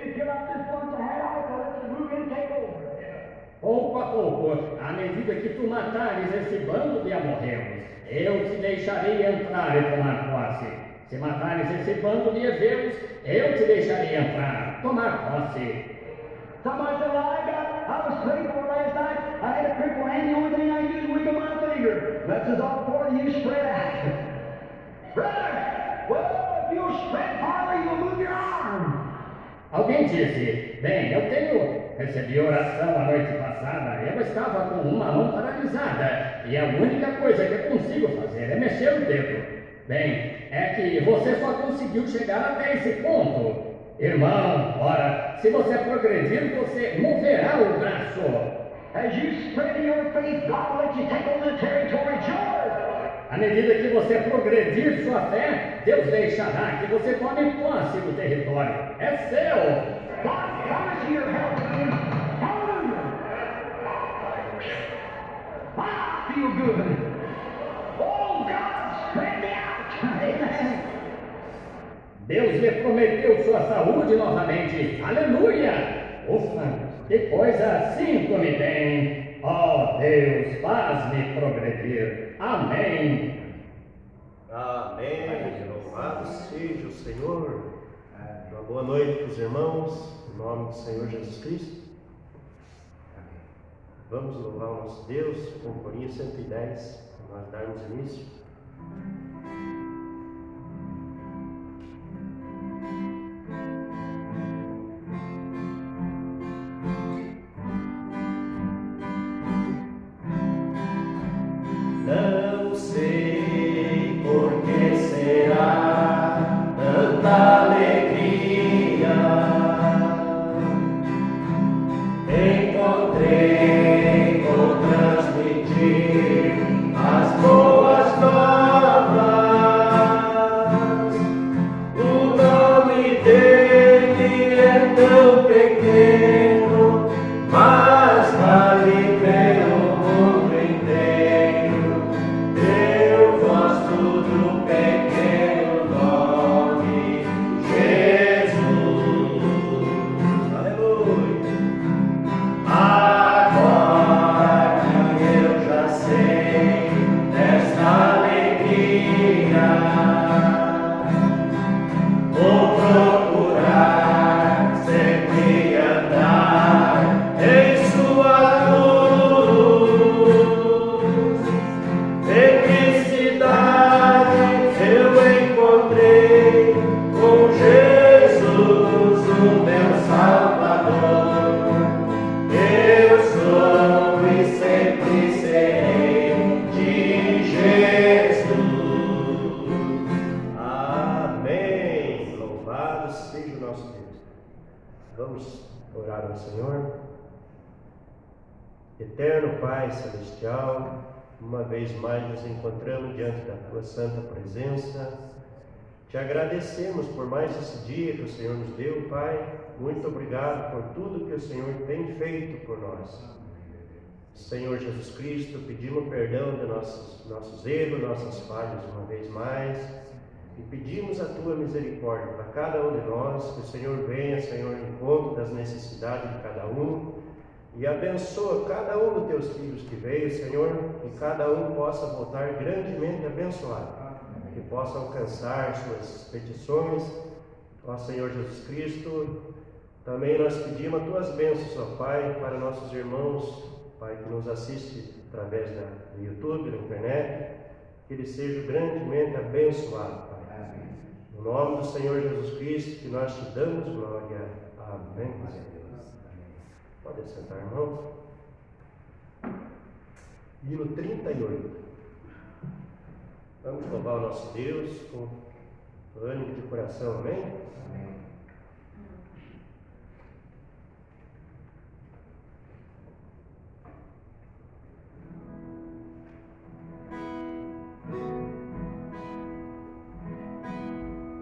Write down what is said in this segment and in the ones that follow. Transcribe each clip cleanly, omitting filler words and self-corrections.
you give up this bunch of hair, I'll let you move in and take over. Pouco a pouco, à medida que tu matares esse bando de amorreus, eu te deixarei entrar e tomar posse. Se matares esse bando de heveus, eu te deixarei entrar, tomar posse. Somebody said, well, I was praying for last night. I had a crippled hand. The only thing I can do is wiggle my finger. That's as all for you spread out. Brother, well, if you'll spread farther, you'll move your arm. Alguém disse, bem, recebi oração a noite passada, eu estava com uma mão paralisada, e a única coisa que eu consigo fazer é mexer o dedo. Bem, é que você só conseguiu chegar até esse ponto. Irmão, ora, se você progredir, você moverá o braço. As you spread your faith, God will let you take over the territory of yours. À medida que você progredir sua fé, Deus deixará que você tome posse do território. É seu. God promised you your help again. Hallelujah. I feel good. Oh, God, spread me out. Amen. Deus lhe prometeu sua saúde novamente. Aleluia! Ufa, que coisa sinto-me bem. Oh, Deus, faz-me progredir. Amém. Amém. Louvado seja o Senhor. Uma boa noite para os irmãos, em nome do Senhor Jesus Cristo. Vamos louvar o nosso Deus com o corinho 110, para nós darmos início. Não sei por que será tanta alegria. Encontrei com transmitir as boas novas. O nome dele é tão pequeno, mas vale pelo mundo inteiro. Eu gosto do pequeno nome Jesus. Aleluia. Agora que eu já sei desta alegria, vou procurar sempre andar em sua luz. Felicidade eu encontrei com Jesus, o meu Salvador. Eu sou e sempre serei de Jesus. Amém. Louvado seja o nosso Deus. Vamos orar ao Senhor. Eterno Pai Celestial, uma vez mais nos encontramos diante da Tua santa presença. Te agradecemos por mais esse dia que o Senhor nos deu, Pai. Muito obrigado por tudo que o Senhor tem feito por nós. Senhor Jesus Cristo, pedimos perdão de nossos erros, nossas falhas uma vez mais. E pedimos a Tua misericórdia para cada um de nós, que o Senhor venha, Senhor, em encontro das necessidades de cada um. E abençoa cada um dos Teus filhos que veio, Senhor, que cada um possa voltar grandemente abençoado. Que possa alcançar suas petições, ó Senhor Jesus Cristo. Também nós pedimos as Tuas bênçãos, ó Pai, para nossos irmãos, Pai, que nos assiste através do YouTube, da internet, que eles sejam grandemente abençoados, Pai. No nome do Senhor Jesus Cristo, que nós te damos glória. Amém. Pode sentar, irmãos. Hino 38. Vamos louvar o nosso Deus com ânimo de coração, amém? Amém.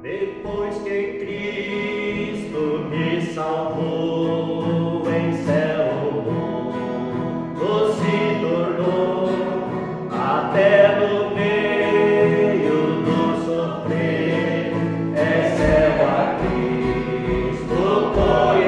Depois que Cristo me salvou, em céu o mundo se tornou, até no meio do sofrer, é céu a Cristo foi.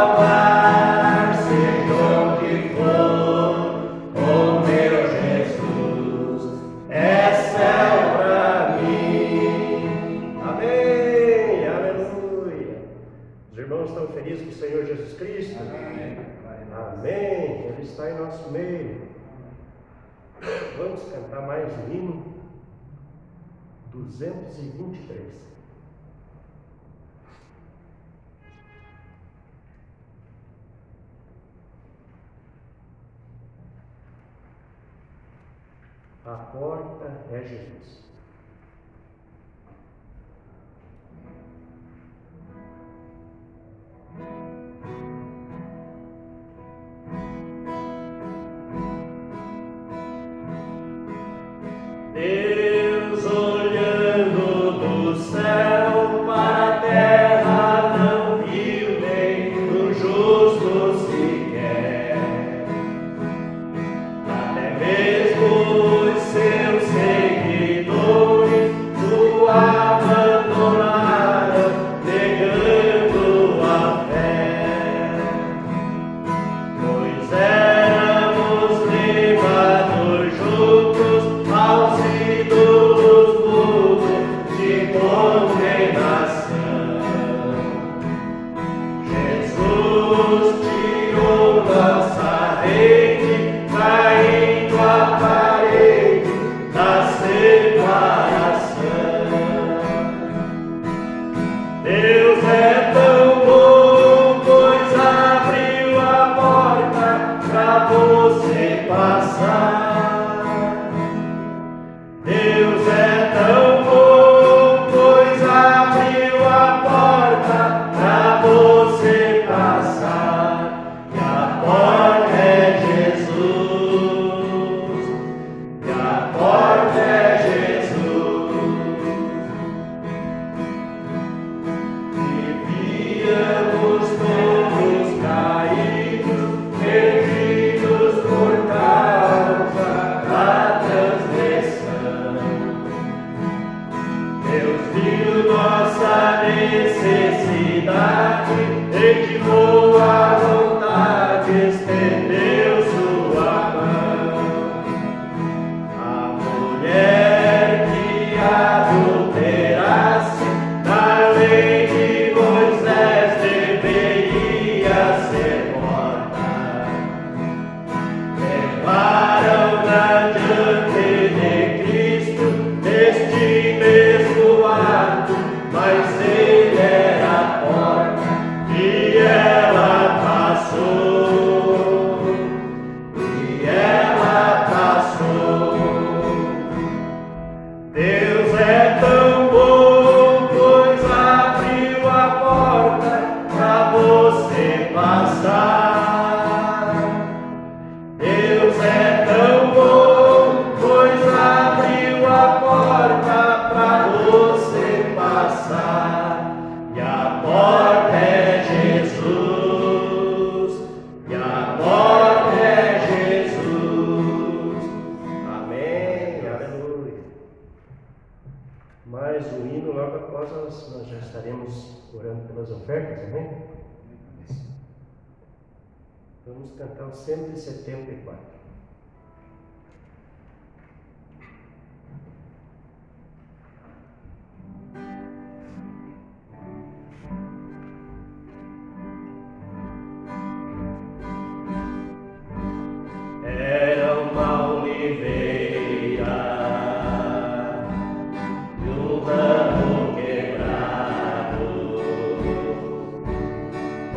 salvar, seja onde for, oh meu Jesus, é céu pra mim. Amém, aleluia. Os irmãos estão felizes com o Senhor Jesus Cristo? Amém. Amém. Ele está em nosso meio. Vamos cantar mais um hino 223. A porta é Jesus. Deus olhando do céu para a terra não viu nem do justo sequer, até mesmo os seus seguidores o abandonaram, negando a fé, pois éramos levados juntos aos ídolos mudos de condenação. Jesus tirou nossa rede, caindo a parede da separação. Deus é tão bom, pois abriu a porta pra você passar. Deus é tão bom, pois abriu a porta pra você passar. E a porta é Jesus. E a porta é Jesus. Vivíamos todos caídos, perdidos por causa da transgressão. Deus viu nossa necessidade, e de boa vontade estendeu sua mão. A mulher que adulterasse na lei de Moisés deveria ser morta. Levaram-na diante de Cristo neste mesmo ato, mas ele era a porta e ela passou. E ela passou. Deus é tão bom, pois abriu a porta pra você passar. Deus é tão bom, pois abriu a porta pra você passar. E a porta é Jesus. E a porta é Jesus. Amém. Aleluia. Mais um hino, logo após nós já estaremos orando pelas ofertas, amém? Vamos cantar o 174. Era uma oliveira e um ramo quebrado.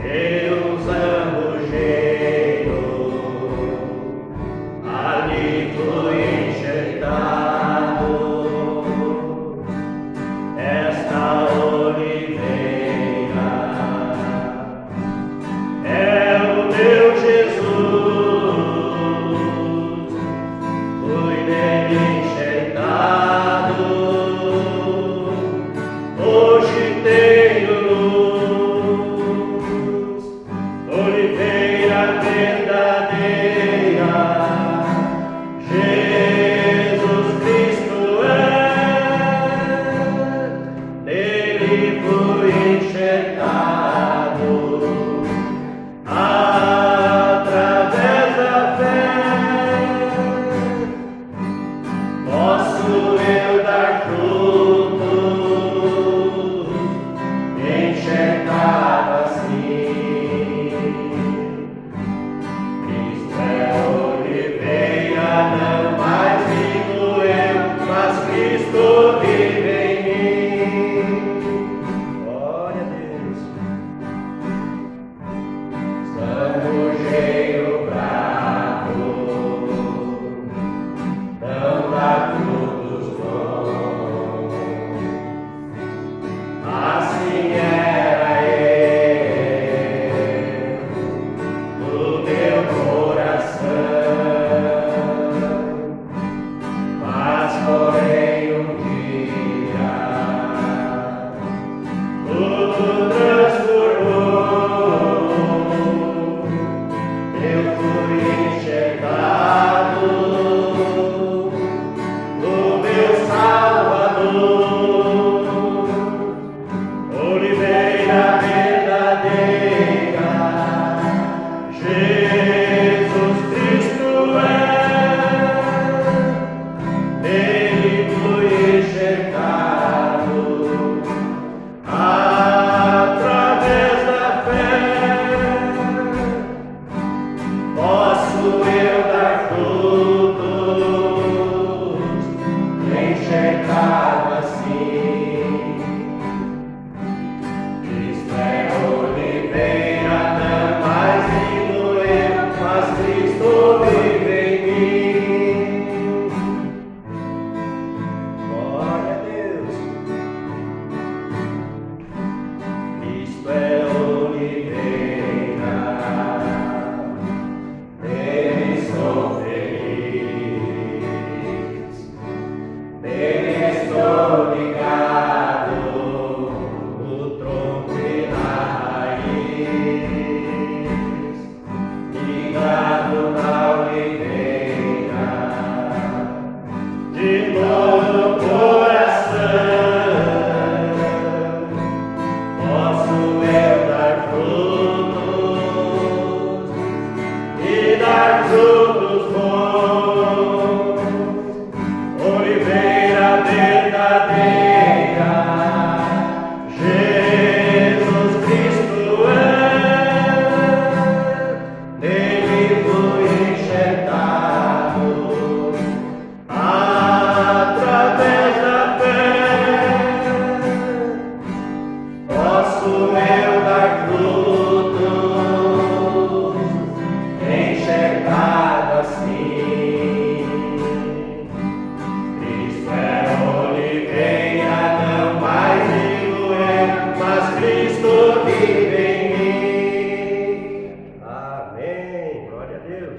Deus angujeiro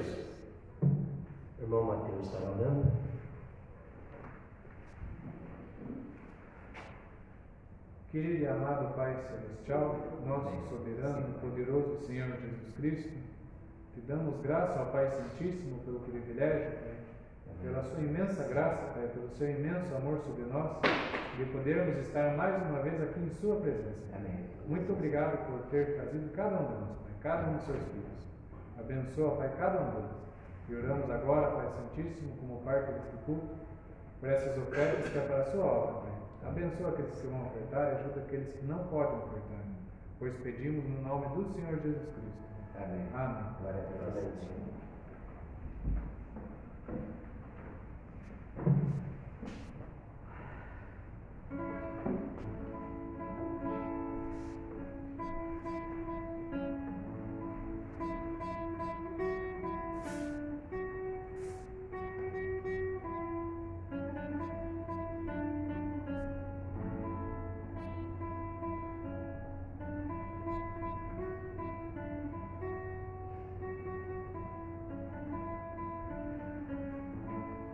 Deus. O irmão Mateus estará orando. Querido e amado Pai Celestial, nosso soberano e poderoso Senhor Jesus Cristo, te damos graça ao Pai Santíssimo pelo privilégio, Pai, pela sua imensa graça, Pai, pelo seu imenso amor sobre nós, de podermos estar mais uma vez aqui em sua presença. Amém. Muito obrigado por ter trazido cada um de nós, Pai, cada um dos seus filhos. Abençoa, Pai, cada um deles. E oramos agora, Pai Santíssimo, como parte deste culto, por essas ofertas que é para a sua obra, Pai. Abençoa aqueles que vão ofertar e ajuda aqueles que não podem ofertar, pois pedimos no nome do Senhor Jesus Cristo. Amém. Amém. Glória a Deus.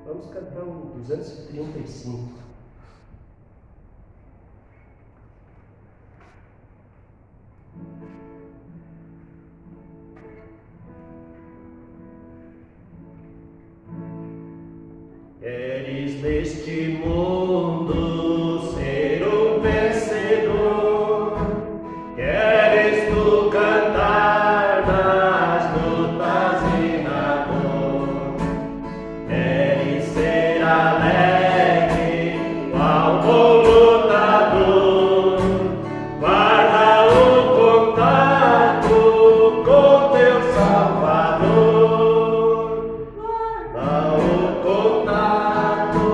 Vamos cantar o 235. Queres neste mundo ser um vencedor? Queres tu cantar nas lutas e na dor? Queres ser alegre, qual bom lutador? Guarda o contato com teu Salvador. Guarda o contato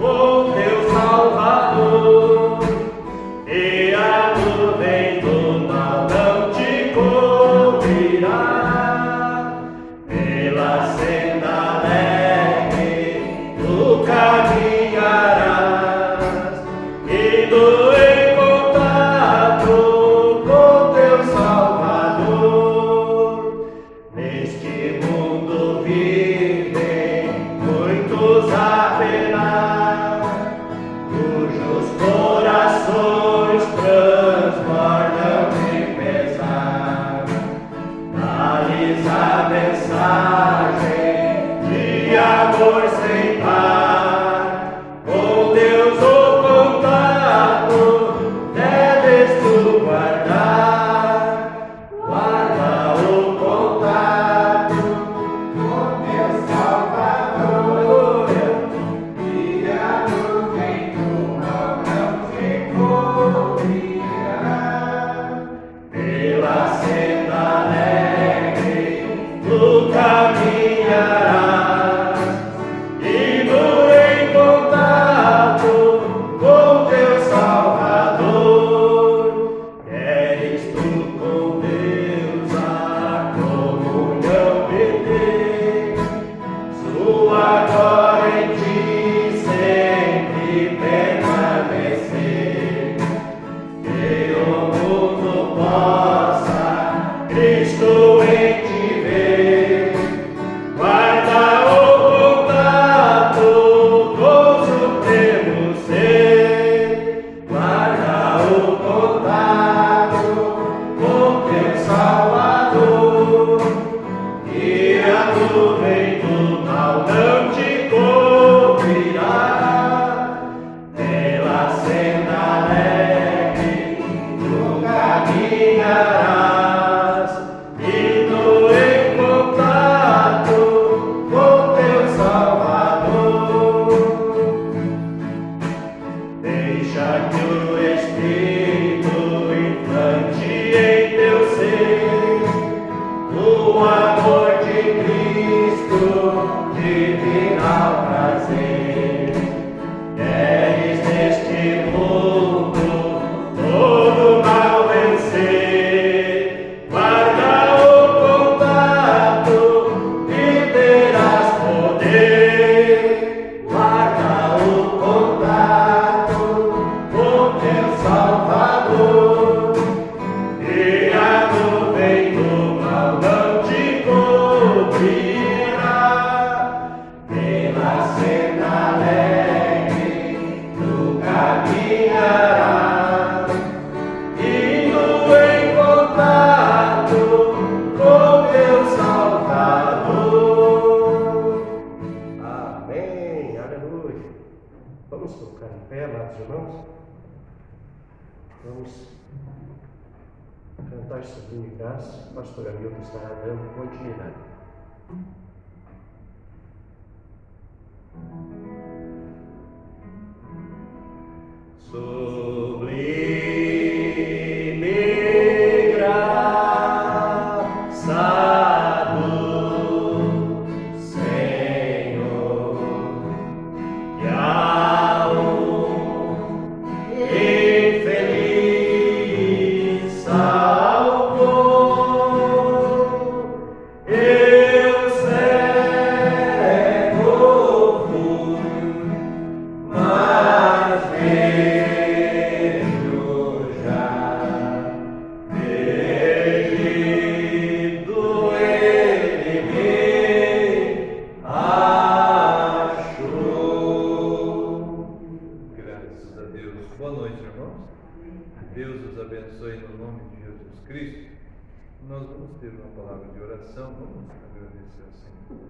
com teu Salvador. E a nuvem do mal não te cobrirá. Pela senda alegre tu caminharás, indo em contato com teu Salvador. Neste mundo vivem muitos haverá, cujos corações transbordam de pesar. Dá-lhes a mensagem de amor sem par. Com Deus o contato deves tu guardar. Guarda o contato com teu Salvador. E a nuvem do mal não te cobrirá. Pela senda alegre tu caminharás, indo em contato com teu Salvador. Queres tu com Deus a comunhão viver, sua glória em ti sempre permanecer. Que o mundo possa Cristo em ti ver. Guarda o contato com o supremo ser. Guarda o contato com teu Salvador. E a nuvem do mal não te cobrirá. Pela senda alegre tu caminharás, e tu Vamos cantar Sublime Graça. O pastor Hamilton estará dando continuidade. Sublime graça do Senhor, que a um infeliz salvou. Eu cego fui, mas vejo já. Perdido ele me achou. Graças a Deus. Boa noite, irmãos. Deus os abençoe no nome de Jesus Cristo. Nós vamos ter uma palavra de oração. Vamos agradecer ao Senhor.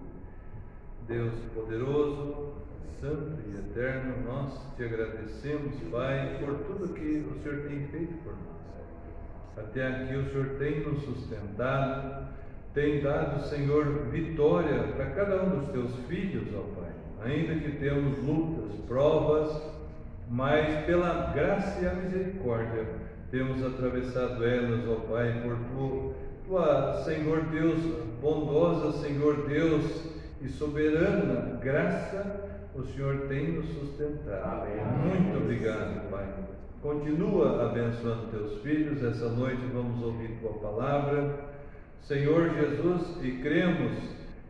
Deus poderoso, santo e eterno, nós te agradecemos, Pai, por tudo que o Senhor tem feito por nós. Até aqui o Senhor tem nos sustentado, tem dado, Senhor, vitória para cada um dos teus filhos, ó Pai. Ainda que temos lutas, provas, mas pela graça e a misericórdia temos atravessado elas, ó Pai, por tua, Senhor Deus, bondosa, Senhor Deus e soberana graça, o Senhor tem nos sustentado. Amém. Muito obrigado, Pai. Continua abençoando teus filhos. Essa noite vamos ouvir tua palavra, Senhor Jesus, e cremos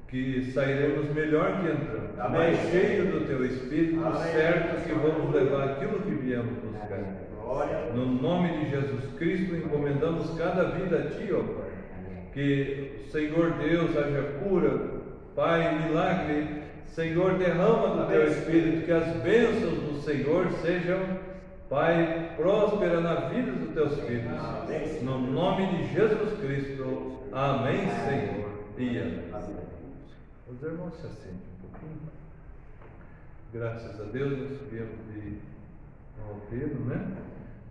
que sairemos melhor que entramos. Amém. Mais cheio do teu Espírito. Amém. Certo que vamos levar aquilo que viemos buscar. Glória. No nome de Jesus Cristo, encomendamos cada vida a ti, ó Pai. Que, Senhor Deus, haja cura, Pai, milagre. Senhor, derrama do teu Espírito, que as bênçãos do Senhor sejam, Pai, próspera na vida dos teus filhos. Amém. No nome de Jesus Cristo. Amém, Senhor. E amém. Os irmãos se assentem um pouquinho. Graças a Deus, nós viemos de Alpino, né?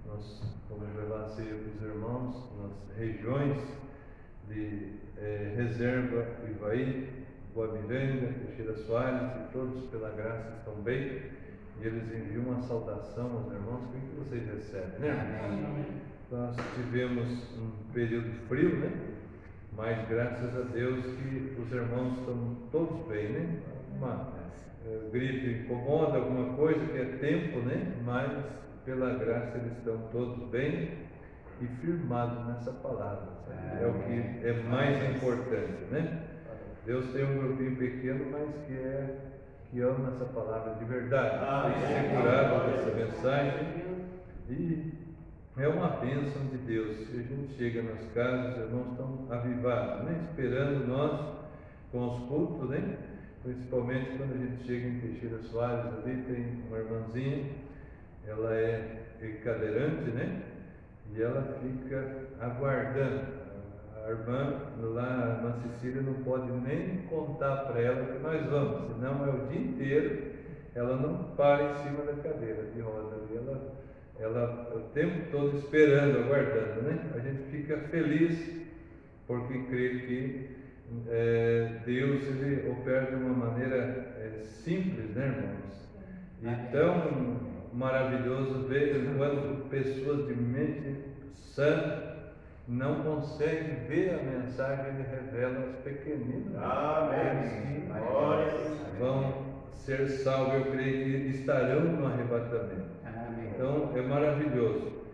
Nós vamos levar a ceia para os irmãos nas regiões de Reserva, Ivaí, Boa Miranda, Teixeira Soares, e todos pela graça estão bem, e eles enviam uma saudação aos irmãos. O que vocês recebem, né? Nós tivemos um período frio, né? Mas graças a Deus que os irmãos estão todos bem, né? Uma gripe incomoda, alguma coisa que é tempo, né? Mas pela graça eles estão todos bem e firmados nessa palavra. É o que é mais importante, né? Deus tem um grupinho pequeno, mas que ama essa palavra de verdade. Tem segurado essa mensagem e é uma bênção de Deus. Se a gente chega nas casas, os irmãos estão avivados, né? Esperando nós com os cultos, né? Principalmente quando a gente chega em Teixeira Soares, ali tem uma irmãzinha, ela é cadeirante, né? E ela fica aguardando. A irmã lá, a irmã Cecília, não pode nem contar para ela que nós vamos, senão é o dia inteiro, ela não para em cima da cadeira de roda ali, ela o tempo todo esperando, aguardando, né? A gente fica feliz porque crê que Deus ele opera de uma maneira simples, né, irmãos? E tão maravilhoso ver quando pessoas de mente sã não conseguem ver a mensagem, ele revela as pequeninas. Amém. Que vão ser salvos, eu creio que estarão no arrebatamento. Amém. Então é maravilhoso.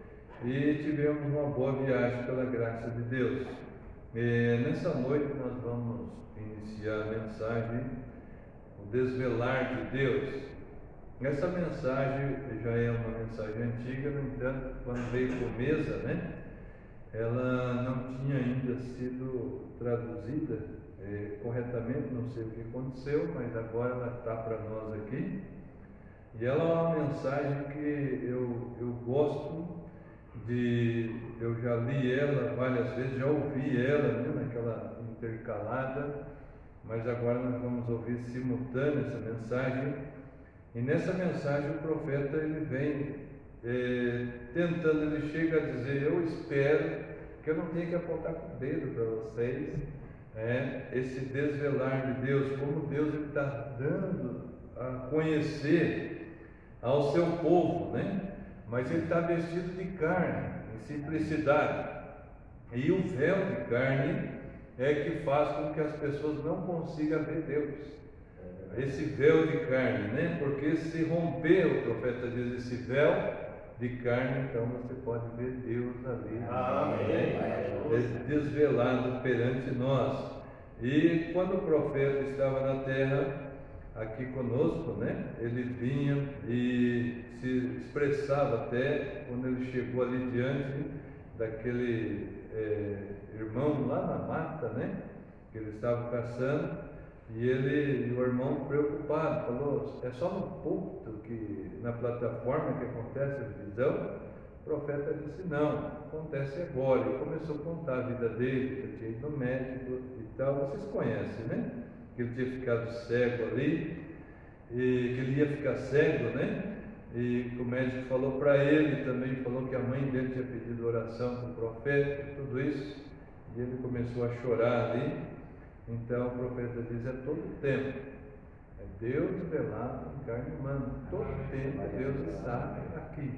E tivemos uma boa viagem pela graça de Deus. Nessa noite nós vamos iniciar a mensagem, o desvelar de Deus. Essa mensagem já é uma mensagem antiga, no entanto, quando veio por mesa, né? Ela não tinha ainda sido traduzida corretamente, não sei o que aconteceu, mas agora ela está para nós aqui. E ela é uma mensagem que eu gosto de... Eu já li ela várias vezes, já ouvi ela, né, naquela intercalada, mas agora nós vamos ouvir simultâneo essa mensagem. E nessa mensagem o profeta ele vem tentando, ele chega a dizer: eu espero que eu não tenha que apontar com o dedo para vocês, esse desvelar de Deus, como Deus está dando a conhecer ao seu povo, mas ele está vestido de carne, em simplicidade, e o véu de carne é que faz com que as pessoas não consigam ver Deus. Esse véu de carne, porque se romper, o profeta diz, esse véu de carne, então você pode ver Deus ali, desvelado perante nós. E quando o profeta estava na terra, aqui conosco, ele vinha e se expressava até quando ele chegou ali diante daquele irmão lá na mata, que ele estava caçando, e o irmão preocupado falou: é só no púlpito, na plataforma que acontece a visão? O profeta disse: não, acontece agora. E começou a contar a vida dele, que tinha ido no médico e tal, vocês conhecem, que ele tinha ficado cego ali, e que ele ia ficar cego, e o médico falou para ele também, falou que a mãe dele tinha pedido oração para o profeta, tudo isso, e ele começou a chorar ali. Então o profeta diz: é todo tempo, é Deus velado em carne humana, todo tempo Deus está aqui,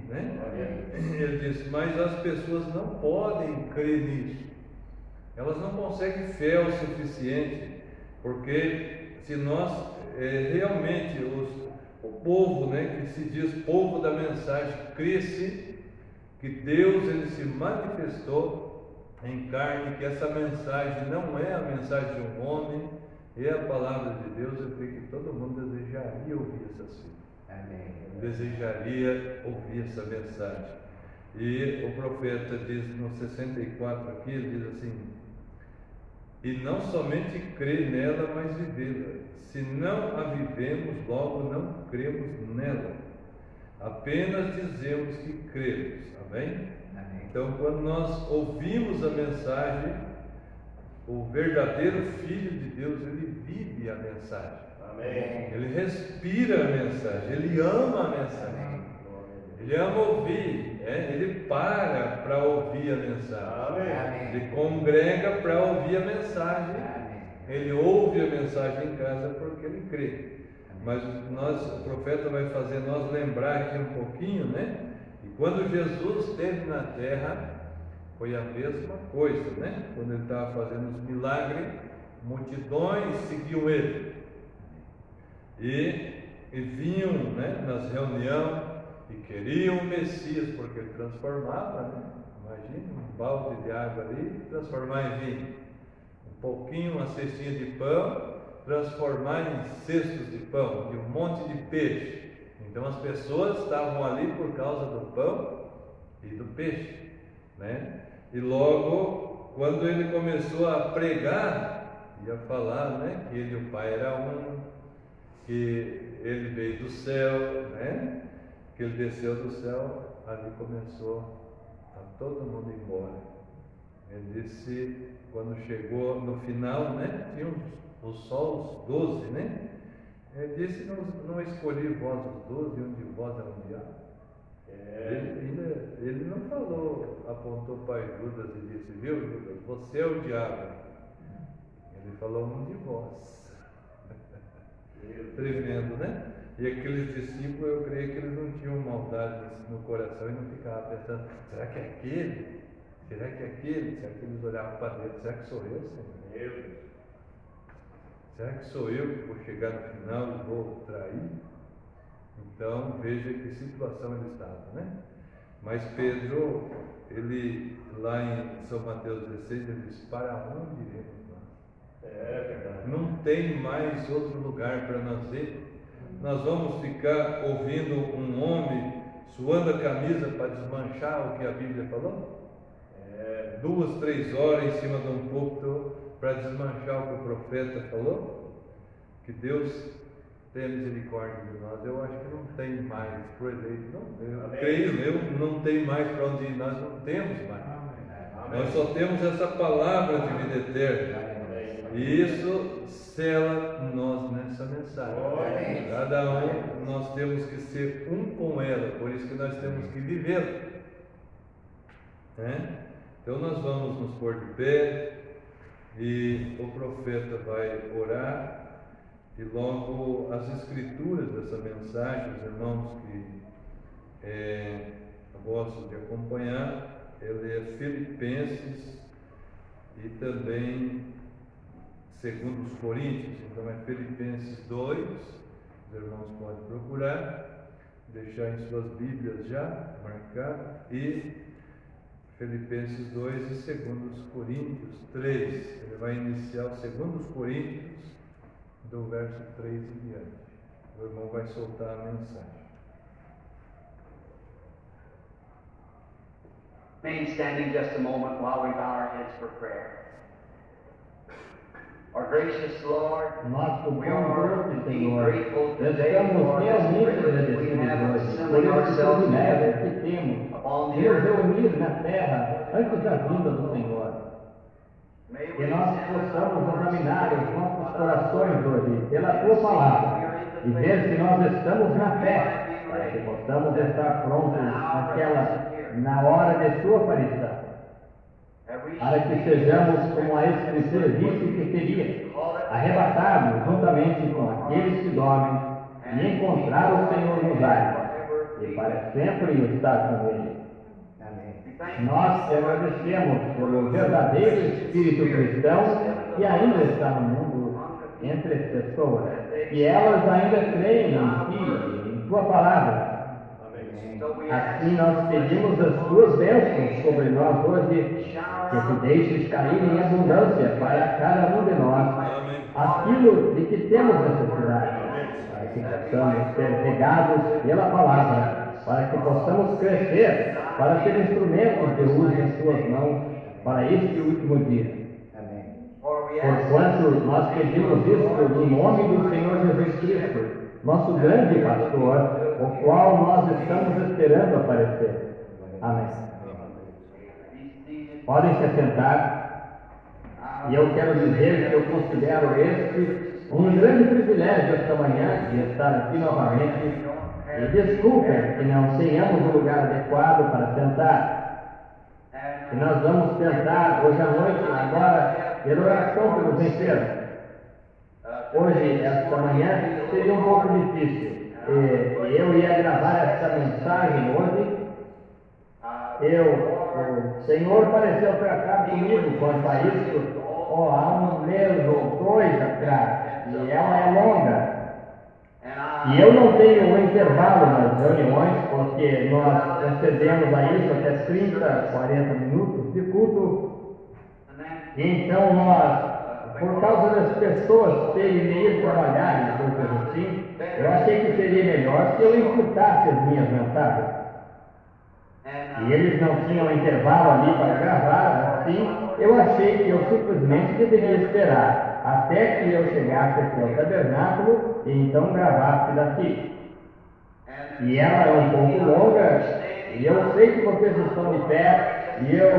Ele diz: mas as pessoas não podem crer nisso, elas não conseguem fé o suficiente, porque se nós realmente o povo, que se diz povo da mensagem, cresce que Deus ele se manifestou em carne, que essa mensagem não é a mensagem de um homem, é a palavra de Deus, eu creio que todo mundo desejaria ouvir essas coisas. Desejaria ouvir essa mensagem. E o profeta diz no 64 aqui, ele diz assim: e não somente crer nela, mas vivê-la. Se não a vivemos, logo não cremos nela. Apenas dizemos que cremos. Amém? Então, quando nós ouvimos a mensagem, o verdadeiro Filho de Deus, ele vive a mensagem. Amém. Ele respira a mensagem, ele ama a mensagem. Ele ama ouvir, ele para ouvir a mensagem. Amém. Ele congrega para ouvir a mensagem. Ele ouve a mensagem em casa porque ele crê. Mas o profeta vai fazer nós lembrar aqui um pouquinho, E quando Jesus esteve na terra, foi a mesma coisa, Quando ele estava fazendo os milagres, multidões seguiam ele. E vinham, nas reuniões e queriam o Messias, porque ele transformava, Imagina um balde de água ali, transformar em vinho. Um pouquinho, uma cestinha de pão, transformar em cestos de pão, e um monte de peixe. Então as pessoas estavam ali por causa do pão e do peixe, E logo, quando ele começou a pregar e a falar, que ele e o Pai era um, que ele veio do céu, que ele desceu do céu, ali começou a todo mundo ir embora. Ele disse, quando chegou no final, tinha só os 12, Ele disse: não escolhi vós os 12, um de vós é um diabo. Ele não falou, apontou para Judas e disse: viu, Judas, você é o diabo. Ele falou: um de vós. Tremendo, E aqueles discípulos, eu creio que eles não tinham maldade no coração e não ficavam pensando: será que é aquele? Será que é aquele? Será que eles olhavam para dentro? Será que sou eu, Senhor? Será que sou eu que vou chegar no final e vou trair? Então, veja que situação ele estava, Mas Pedro, ele, lá em São Mateus 16, ele diz: para onde iremos nós? Verdade. Não tem mais outro lugar para nós ir. Nós vamos ficar ouvindo um homem suando a camisa para desmanchar o que a Bíblia falou? 2, 3 horas em cima de um púlpito para desmanchar o que o profeta falou? Que Deus tenha misericórdia de nós. Eu acho que não tem mais para o eleito, não tem mais para onde ir, nós não temos mais. Nós só temos essa palavra de vida eterna. E isso sela nós nessa mensagem. Cada um, nós temos que ser um com ela, por isso que nós temos que vivê-la. Então nós vamos nos pôr de pé e o profeta vai orar. E logo as escrituras dessa mensagem, os irmãos que gostam de acompanhar, ele é Filipenses e também segundo os Coríntios. Então é Filipenses 2, os irmãos podem procurar, deixar em suas Bíblias já marcado, e Filipenses 2 e segundo os Coríntios 3. Ele vai iniciar o segundo os Coríntios do verso 3 em diante. O irmão vai soltar a mensagem. Remain standing just a moment while we bow our heads for prayer. Our gracious Lord, Nosso we bom are Deus e indeed Senhor, grateful today estamos for this realmente privilege we agradecidos have of hoje por assembling esse ourselves privilégio together que temos upon de the nos earth. reunir na terra antes da vinda do Senhor. May Que we nós examine possamos our hearts examinar os today nossos by thy corações word, hoje pela tua palavra e ver se nós estamos na fé, be para que ready possamos estar prontos na hora de sua aparição, para que sejamos, como a Escritura disse que seria, arrebatados juntamente com aqueles que dormem e encontrar o Senhor nos ares e para sempre estar com Ele. Nós te agradecemos pelo verdadeiro Espírito cristão que ainda está no mundo entre as pessoas, e elas ainda creem em Ti, em Tua palavra. Assim nós pedimos as Tuas bênçãos sobre nós hoje, que Tu deixes cair em abundância para cada um de nós aquilo de que temos necessidade, para que possamos ser regados pela palavra, para que possamos crescer, para ser instrumentos de uso em Suas mãos para este último dia. Porquanto nós pedimos isso no nome do Senhor Jesus Cristo, nosso grande pastor, o qual nós estamos esperando aparecer. Amém. Podem se assentar, e eu quero dizer que eu considero este um grande privilégio esta manhã de estar aqui novamente. E desculpem que não tenhamos um lugar adequado para sentar. E nós vamos tentar hoje à noite, agora, pela oração pelos enfermos. Hoje, esta manhã, seria um pouco difícil. Eu ia gravar esta mensagem hoje. O Senhor pareceu tratar comigo quanto a isso há um mês ou dois atrás. E ela é longa. E eu não tenho um intervalo nas reuniões, porque nós excedemos a isso até 30, 40 minutos de culto. Então nós, por causa das pessoas terem meio trabalhar e coisas assim, eu achei que seria melhor se eu encurtasse as minhas mensagens. E eles não tinham intervalo ali para gravar, assim, eu achei que eu simplesmente deveria esperar até que eu chegasse aqui ao tabernáculo e então gravasse daqui. E ela é um pouco longa, e eu sei que vocês estão de pé, e eu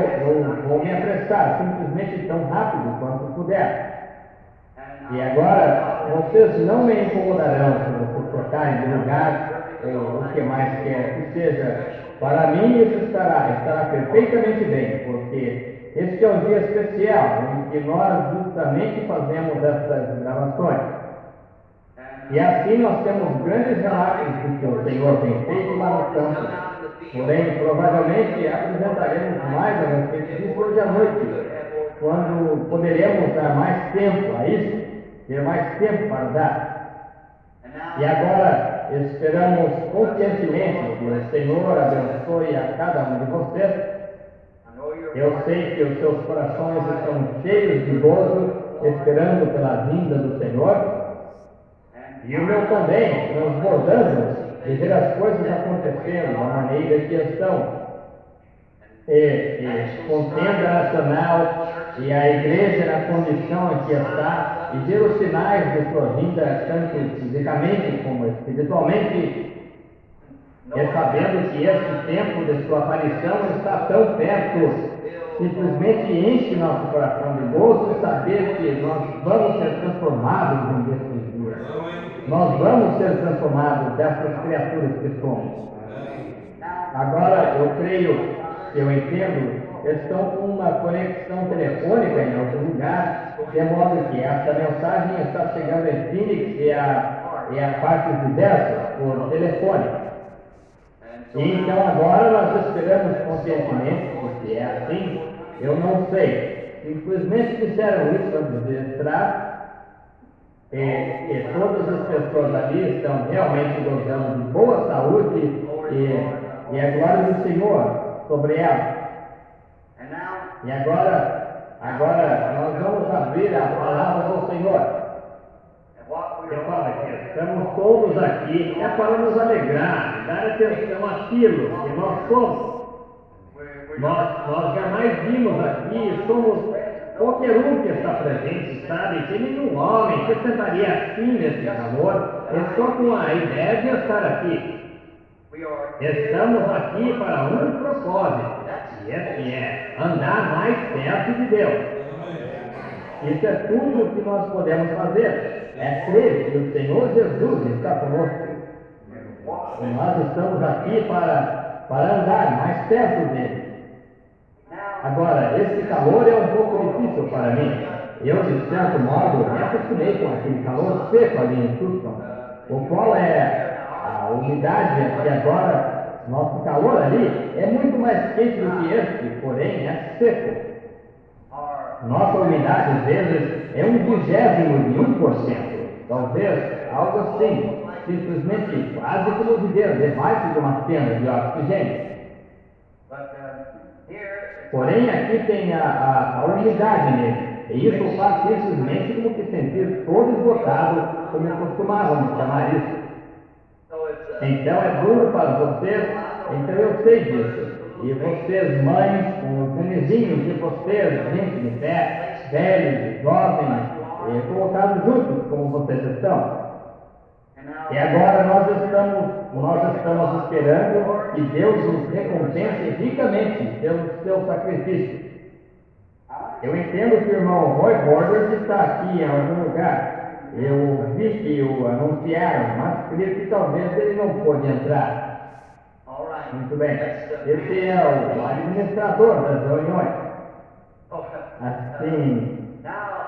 vou me apressar, simplesmente tão rápido quanto puder. E agora, vocês não me incomodarão se vocês trocarem de lugar, ou o que mais quer que seja. Para mim isso estará perfeitamente bem, porque este é um dia especial em que nós justamente fazemos essas gravações. E assim nós temos grandes relatos do que o Senhor tem feito lá no campo. Porém, provavelmente apresentaremos mais a respeito disso hoje à noite, quando poderemos dar mais tempo a isso, ter mais tempo para dar. E agora esperamos confiantemente que o Senhor abençoe a cada um de vocês. Eu sei que os seus corações estão cheios de gozo, esperando pela vinda do Senhor. E o meu também, transbordando de ver as coisas acontecendo da maneira que estão. Contenda nacional e a igreja na condição em que está, e ver os sinais de sua vida, tanto fisicamente como espiritualmente, sabendo que este tempo de sua aparição está tão perto, simplesmente enche nosso coração de gozo e saber que nós vamos ser transformados em desses dias. Nós vamos ser transformados dessas criaturas que somos. Agora, eu creio, eu entendo, estão com uma conexão telefônica em algum lugar, de modo que essa mensagem está chegando em Phoenix e a partes diversas por telefone. E então agora nós esperamos conscientemente, porque é assim, eu não sei. Simplesmente disseram isso antes de entrar, e todas as pessoas ali estão realmente gozando de boa saúde e a glória do Senhor sobre elas. E agora nós vamos abrir a palavra do Senhor. Eu falo aqui, estamos todos aqui, é para nos alegrar, dar atenção àquilo que nós somos. Nós jamais vimos aqui, somos qualquer um que está presente, sabe, que nenhum homem que sentaria assim nesse calor, é só com a ideia de estar aqui. Estamos aqui para um propósito, e esse é andar mais perto de Deus. Isso é tudo o que nós podemos fazer. É crer que o Senhor Jesus está conosco. E nós estamos aqui para andar mais perto dele. Agora, esse calor é um pouco difícil para mim. Eu, de certo modo, me acostumei com aquele calor seco ali em Tucson. O qual é a umidade, que agora, nosso calor ali é muito mais quente do que este, porém é seco. Nossa umidade, às vezes, é 1/20 de 1%, talvez algo assim, simplesmente quase como viver debaixo de uma cena de oxigênio. Porém, aqui tem a umidade nele, e isso faz simplesmente como que sentir todo esgotado, como costumávamos chamar isso. Então é duro para vocês, então eu sei disso. E vocês, mães, com os benezinhos de vocês, gente de pé, velhos, jovens, colocados juntos como vocês estão. E agora nós estamos esperando que Deus nos recompense ricamente pelo seu sacrifício. Eu entendo que o irmão Roy Borders está aqui em algum lugar. Eu vi que o anunciaram, mas creio que talvez ele não pôde entrar. Muito bem. Esse é o administrador das reuniões. Assim,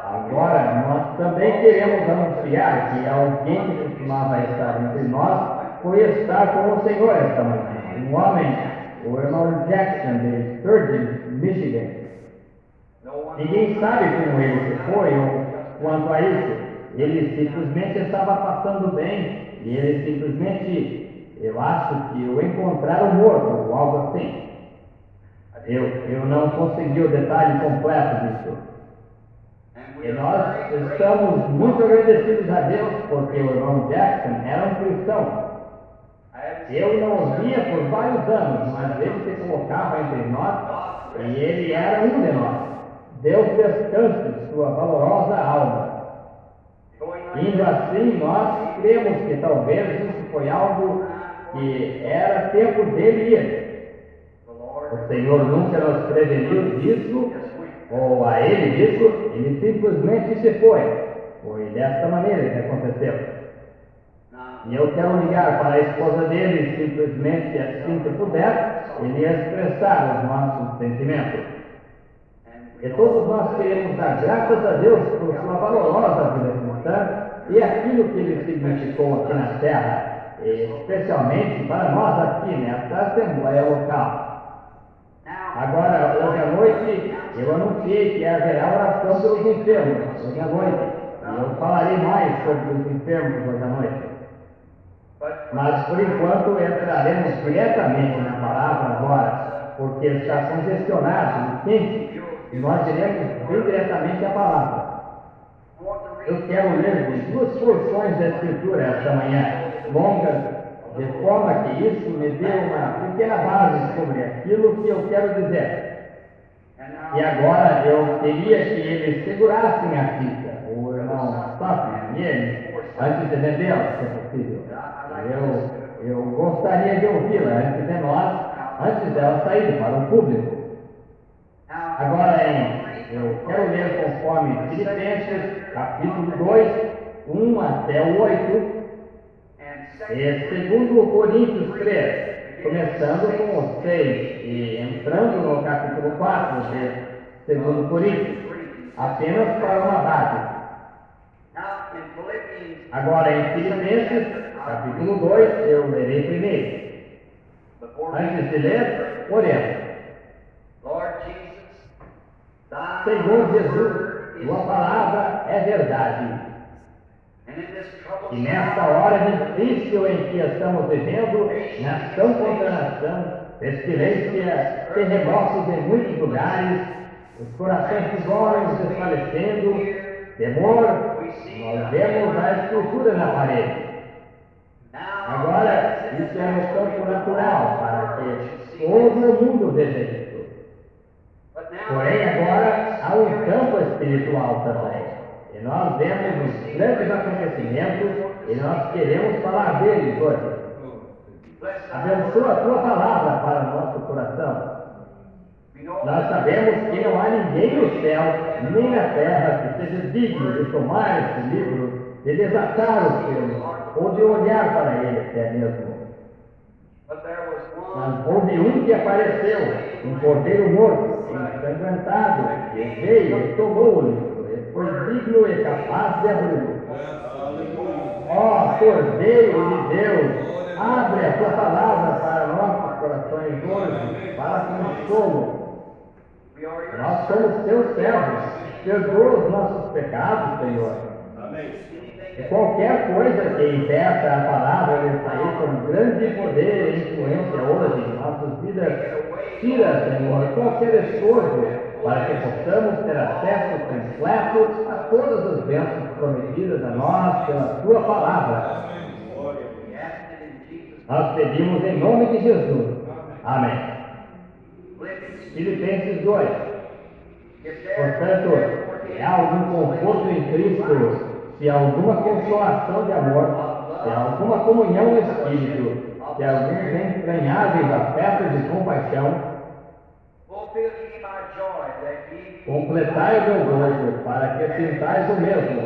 agora nós também queremos anunciar que alguém que costumava estar entre nós foi estar com o Senhor esta manhã. Um homem, o irmão Jackson de Sturgis, Michigan. Ninguém sabe como ele se foi ou quanto a isso. Ele simplesmente estava passando bem e ele simplesmente, eu acho que o encontraram morto ou algo assim. Eu não consegui o detalhe completo disso. E nós estamos muito agradecidos a Deus porque o irmão Jackson era um cristão. Eu não o via por vários anos, mas ele se colocava entre nós e ele era um de nós. Deus descanse sua valorosa alma. Indo assim, nós cremos que talvez isso foi algo que era tempo dele ir. O Senhor nunca nos preveniu disso, ou a ele disso, ele simplesmente se foi. Foi desta maneira que aconteceu. E eu quero ligar para a esposa dele, simplesmente assim que puder, ele expressar os nossos sentimentos. E todos nós queremos dar graças a Deus por sua valorosa vida cristã e aquilo que ele significou aqui na terra, especialmente para nós aqui nesta Assembleia local. Agora, hoje à noite, eu anunciei que haverá oração pelos enfermos, hoje à noite. E eu falarei mais sobre os enfermos hoje à noite. Mas, por enquanto, entraremos diretamente na palavra agora, porque está congestionado e quente, e nós iremos bem diretamente à palavra. Eu quero ler duas porções da Escritura esta manhã, longas, de forma que isso me dê uma pequena base sobre aquilo que eu quero dizer. E agora eu queria que eles segurassem a fita, o irmão Stopper e eles, antes de vendê-la, se é possível. Eu gostaria de ouvi-la antes de nós, antes dela sair para o público. Agora, eu quero ler conforme Filipenses, capítulo 2, 1 até o 8, e 2 Coríntios 3, começando com o 6 e entrando no capítulo 4 de 2 Coríntios, apenas para uma base. Agora, em Filipenses, capítulo 2, eu lerei primeiro. Antes de ler, oremos. Senhor Jesus, tua palavra é verdade. E nesta hora difícil em que estamos vivendo, nação contra nação, pestilência, terremotos em muitos lugares, os corações dos homens desfalecendo, temor, nós vemos a escultura na parede. Agora, isso é no campo natural, para que todo mundo veja isso. Porém, agora há um campo espiritual também. E nós vemos os grandes acontecimentos e nós queremos falar deles hoje. Abençoa a tua palavra para o nosso coração. Nós sabemos que não há ninguém no céu, nem na terra, que seja digno de tomar esse livro, de desatar o filme, ou de olhar para ele até mesmo. Mas houve um que apareceu, um cordeiro morto, ensanguentado, e veio e tomou o livro, e foi digno e capaz de abri-lo. Ó Cordeiro de Deus, abre a tua palavra para nossos corações hoje, para consolo. Nós somos teus servos, perdoa os nossos pecados, Senhor. E qualquer coisa que impeça a palavra de sair com grande poder e influência hoje em nossas vidas, tira, Senhor, qualquer esforço para que possamos ter acesso completo a todas as bênçãos prometidas a nós pela tua palavra. Nós pedimos em nome de Jesus. Amém. Filipenses 2. Portanto, se há algum conforto em Cristo, se há alguma consolação de amor, se há alguma comunhão no Espírito, se há alguns entranháveis afetos de compaixão, completai o meu gozo, para que sintais o mesmo,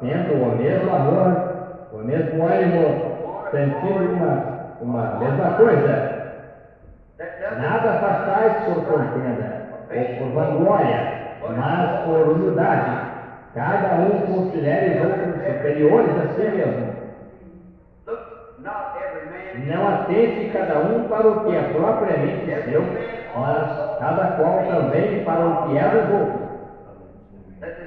tendo o mesmo amor, o mesmo ânimo, sentindo uma mesma coisa. Nada façais por contenda, ou por vanglória, mas por humildade. Cada um considere os outros superiores a si mesmo. Não atente cada um para o que é propriamente seu, mas cada qual também para o que é dos outros.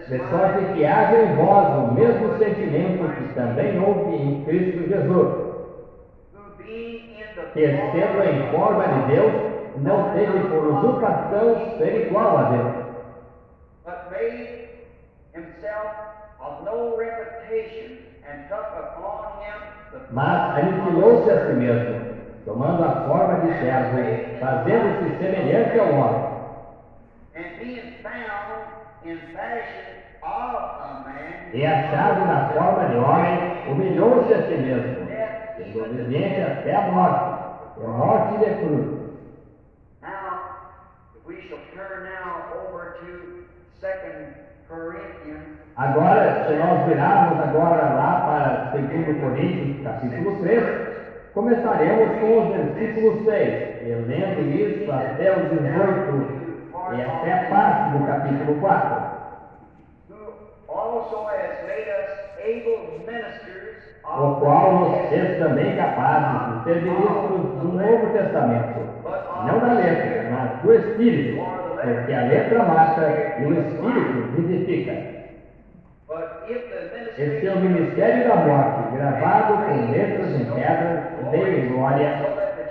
De sorte que haja em vós o mesmo sentimento que também houve em Cristo Jesus, que, sendo em forma de Deus, não teve por usurpação ser igual a Deus, mas aniquilou-se a si mesmo, tomando a forma de servo, fazendo-se semelhante ao homem. E achado na forma de homem, humilhou-se a si mesmo, sendo obediente até a morte, e a morte de cruz. Agora, se nós virarmos agora lá para 2 Coríntios, capítulo 3, começaremos com os versículos 6, e lendo isso até o 18, e até a parte do capítulo 4. O qual nos fez também capazes de ser ministros do Novo Testamento, não da letra, mas do Espírito, porque a letra mata e o Espírito vivifica. Esse é o ministério da morte, gravado com letras em pedras, veio em glória,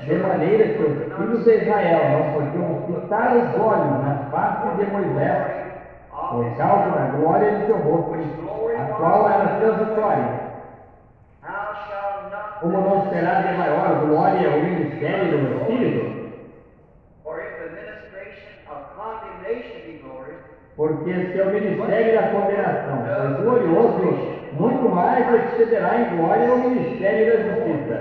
de maneira que os filhos de Israel não podiam fitar os olhos nas partes de Moisés, por causa da glória de seu rosto, a qual era transitória. Como não será de maior glória o ministério do Espírito? Porque se o ministério da condenação foi glorioso, muito mais excederá em glória o ministério da justiça.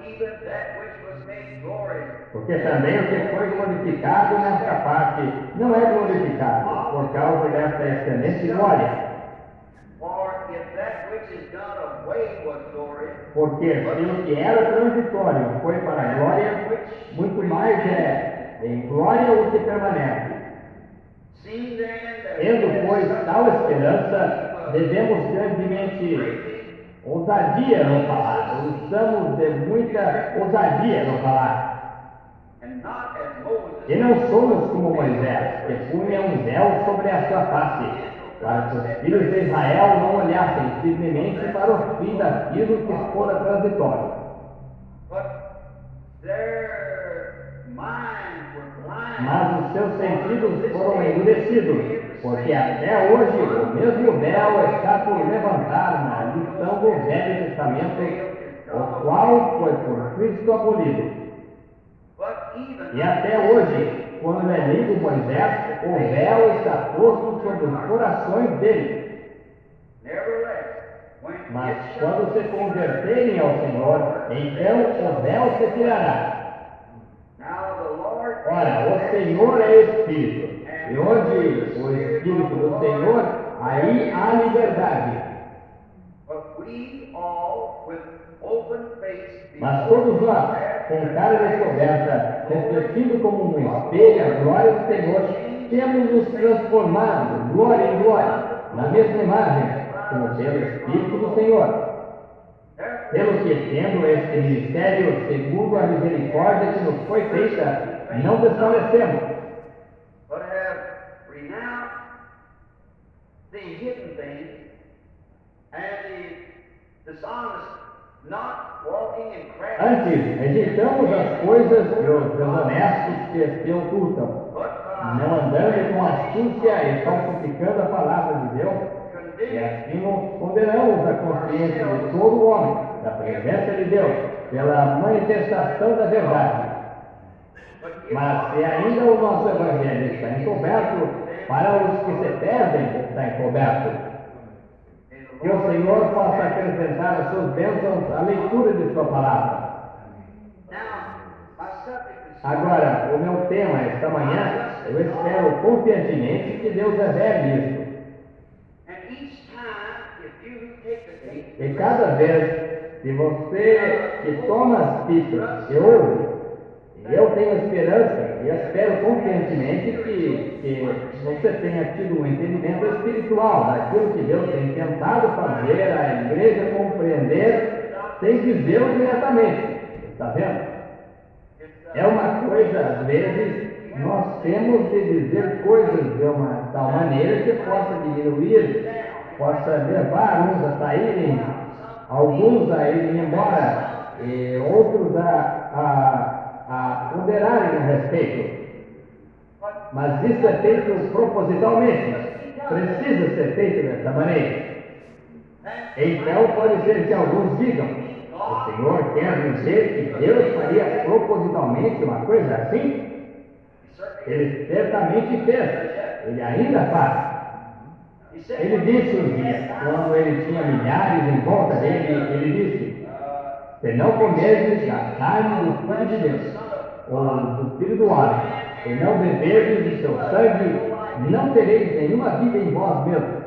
even that which was made glorious. Porque também o que foi glorificado nesta parte não é glorificado por causa desta excelente glória. For if that which is done away was glorious, Porque se o que era transitório foi para a glória, muito mais é em glória o que permanece. seeing then that Tendo, pois, tal esperança, devemos grandemente ousadia no falar. Usamos de muita ousadia no falar. and not as Moses, E não somos como Moisés, que punha um véu sobre a sua face, para que os filhos de Israel não olhassem firmemente para o fim daquilo que fora transitório. but their minds were blind. Mas os seus sentidos foram endurecidos, porque até hoje o mesmo véu está por levantar na lição do Velho Testamento, o qual foi por Cristo abolido. But even E até hoje, quando é lido Moisés, o véu está posto sobre os corações deles. nevertheless, when Mas it shall quando se converterem ao Senhor, então o véu se tirará. now the Lord Ora, o Senhor é Espírito, e onde o Espírito do Senhor, aí há liberdade. but we all with open face Mas todos nós, com cara descoberta, refletindo como um espelho a glória do Senhor, temos nos transformado, glória em glória, na mesma imagem, como pelo Espírito do Senhor. Pelo que, tendo este ministério, segundo a misericórdia que nos foi feita, não desfalecemos, but have renounced the hidden things and the dishonest, not walking in craft, antes rejeitamos as coisas e os desonestos que se ocultam, but não andando com astúcia e falsificando a palavra de Deus, e condemning assim nos condenamos a consciência de todo homem, da presença de Deus, pela manifestação da verdade. Mas se ainda o nosso Evangelho está encoberto, para os que se perdem está encoberto. Que o Senhor possa acrescentar as suas bênçãos à leitura de sua palavra. Now, my subject is Agora, o meu tema esta manhã, eu espero confiantemente que Deus revele isso. and each time, if you take the tape, E cada vez, se você que toma as fitas e ouve, eu tenho esperança e espero confiantemente que você tenha tido um entendimento espiritual daquilo que Deus tem tentado fazer a igreja compreender sem dizê-lo diretamente. Está vendo? É uma coisa, às vezes, nós temos de dizer coisas de uma tal maneira que possa diminuir, possa levar uns a saírem, alguns a irem embora, e outros a ponderarem a respeito. Mas isso é feito propositalmente, precisa ser feito dessa maneira. Então pode ser que alguns digam, o Senhor quer dizer que Deus faria propositalmente uma coisa assim? Ele certamente fez, ele ainda faz. Ele disse um dia, quando ele tinha milhares em volta dele, ele disse, se não comerdes da carne do Filho de Deus, ou do Filho do Homem, e não beberdes de seu sangue, não tereis nenhuma vida em vós mesmos.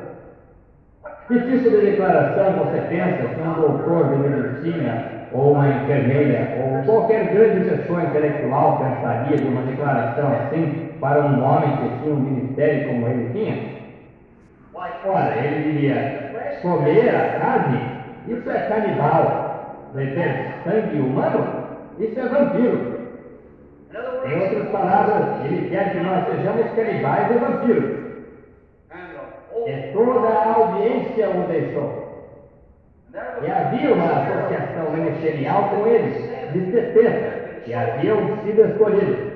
Que tipo de declaração você pensa que um doutor de medicina, ou uma enfermeira, ou qualquer grande pessoa intelectual pensaria de uma declaração assim para um homem que tinha um ministério como ele tinha? Ora, ele diria, comer a carne, isso é canibal. Beber sangue humano, isso é vampiro. Em outras palavras, ele quer que nós sejamos canibais e vampiros. E toda a audiência o deixou. E havia uma associação ministerial com eles, de 70, que haviam sido escolhidos.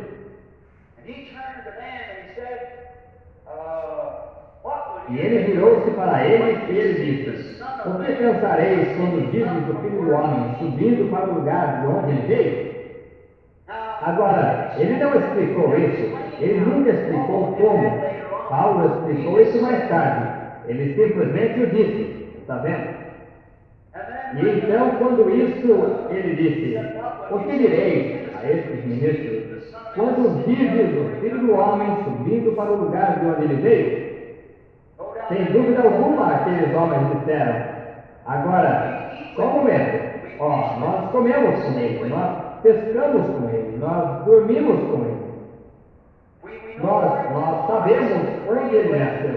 E ele virou-se para eles e ele disse, o que pensareis quando dizes o Filho do Homem subindo para o lugar de onde ele veio? Agora, ele não explicou isso, ele nunca explicou como. Paulo explicou isso mais tarde. Ele simplesmente o disse. Está vendo? and then E então, quando isso, ele disse: o que direis a estes ministros, quando virdes o Filho do Homem subindo para o lugar de onde ele veio? Sem dúvida alguma, aqueles homens disseram: agora, só um momento, nós comemos com ele, nós pescamos com ele, nós dormimos com ele. Nós sabemos onde ele nasceu.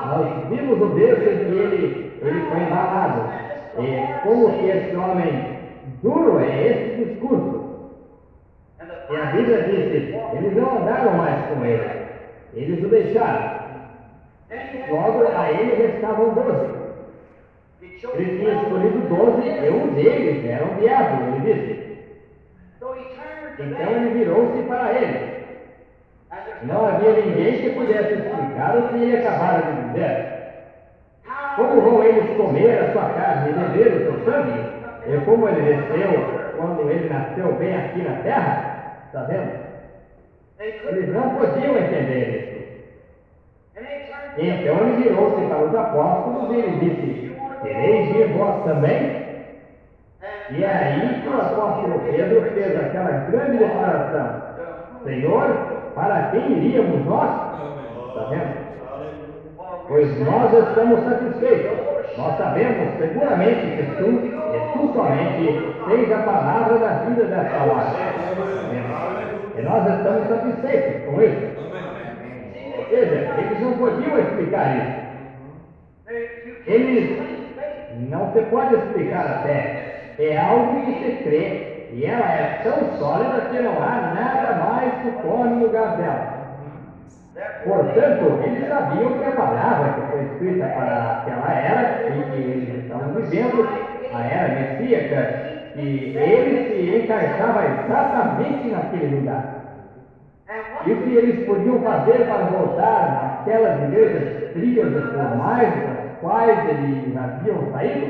Nós vimos o berço em que ele foi embalado. E como que esse homem duro é esse discurso? E a Bíblia disse: eles não andaram mais com ele, eles o deixaram. Logo a ele restavam 12. Ele tinha escolhido 12 e um deles era um diabo, ele disse. Então ele virou-se para ele. Não havia ninguém que pudesse explicar o que ele acabara de dizer. Como vão eles comer a sua carne e beber o seu sangue? E como ele desceu quando ele nasceu bem aqui na terra? Está vendo? Eles não podiam entender isso. Então ele virou-se para os apóstolos e ele disse: quereis ir vós também? E é aí que o apóstolo Pedro fez aquela grande declaração: Senhor, para quem iríamos nós? Está vendo? Pois nós estamos satisfeitos. Nós sabemos seguramente que tu, e tu somente, tens a palavra da vida desta hora. E nós estamos satisfeitos com isso. Ou seja, eles não podiam explicar isso. Eles não se pode explicar a fé. É algo que se crê. E ela é tão sólida que não há nada mais que pôr no lugar dela. Portanto, eles sabiam que a palavra que foi escrita para aquela era e que eles estavam vivendo, a era messíaca, que ele se encaixava exatamente naquele lugar. E o que eles podiam fazer para voltar naquelas igrejas frias e formais das quais eles haviam saído?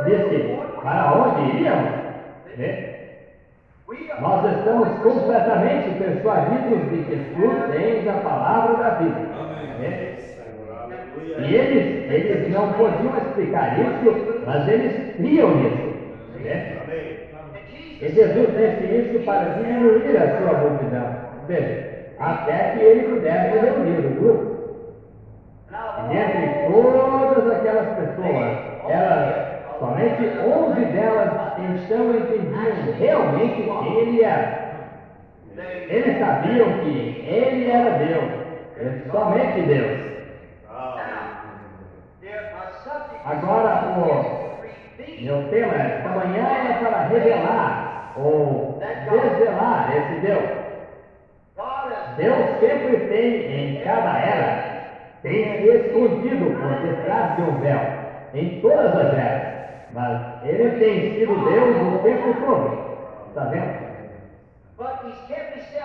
Disse: para onde iríamos? Nós estamos completamente persuadidos de que tu tens a palavra da vida. E eles não podiam explicar isso, mas eles criam nisso. E Jesus disse isso para diminuir a sua multidão. Veja, até que ele pudesse reunir o grupo. E entre todas aquelas pessoas, somente 11 delas então entendiam realmente quem ele era. Eles sabiam que ele era Deus, somente Deus. Agora, o meu tema esta manhã é para revelar ou desvelar esse Deus. Deus sempre tem, em cada era, tem se escondido por detrás de um véu, em todas as eras. Mas ele tem sido Deus o tempo todo. Está vendo?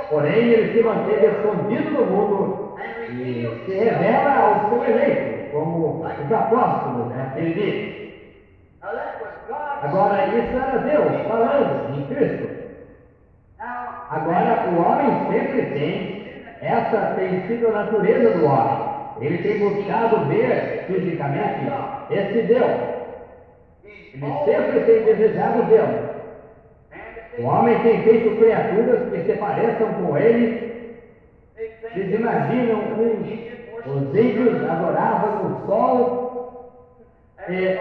Porém, ele se manteve escondido no mundo e se revela ao seu eleito, como os apóstolos naquele dia. Agora, isso era Deus falando em Cristo. Agora, o homem sempre tem, essa tem sido a natureza do homem. Ele tem buscado ver fisicamente esse Deus. Ele sempre tem desejado vê-lo. O homem tem feito criaturas que se pareçam com ele. Eles imaginam os índios adoravam o sol. E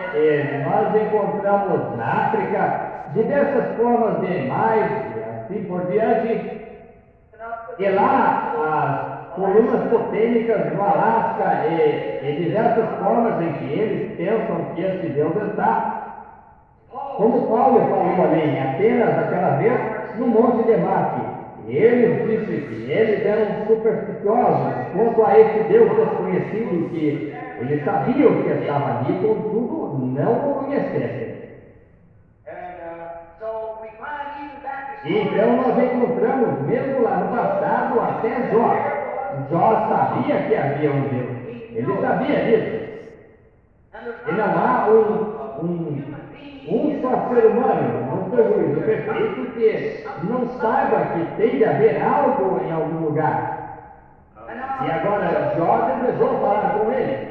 nós encontramos na África diversas formas de animais e assim por diante. E lá as colunas totêmicas no Alasca e diversas formas em que eles pensam que esse Deus está. Como Paulo falou ali, apenas aquela vez no Monte de Marte, eles disseram que eles eram supersticiosos quanto a esse Deus desconhecido que eles sabiam que estava ali, contudo não o conhecessem. E então nós encontramos, mesmo lá no passado, até Jó. Jó sabia que havia um Deus, ele sabia disso. E não há um só ser humano, não foi juízo perfeito, que não saiba que tem de haver algo em algum lugar. E agora Jó desejou falar com ele.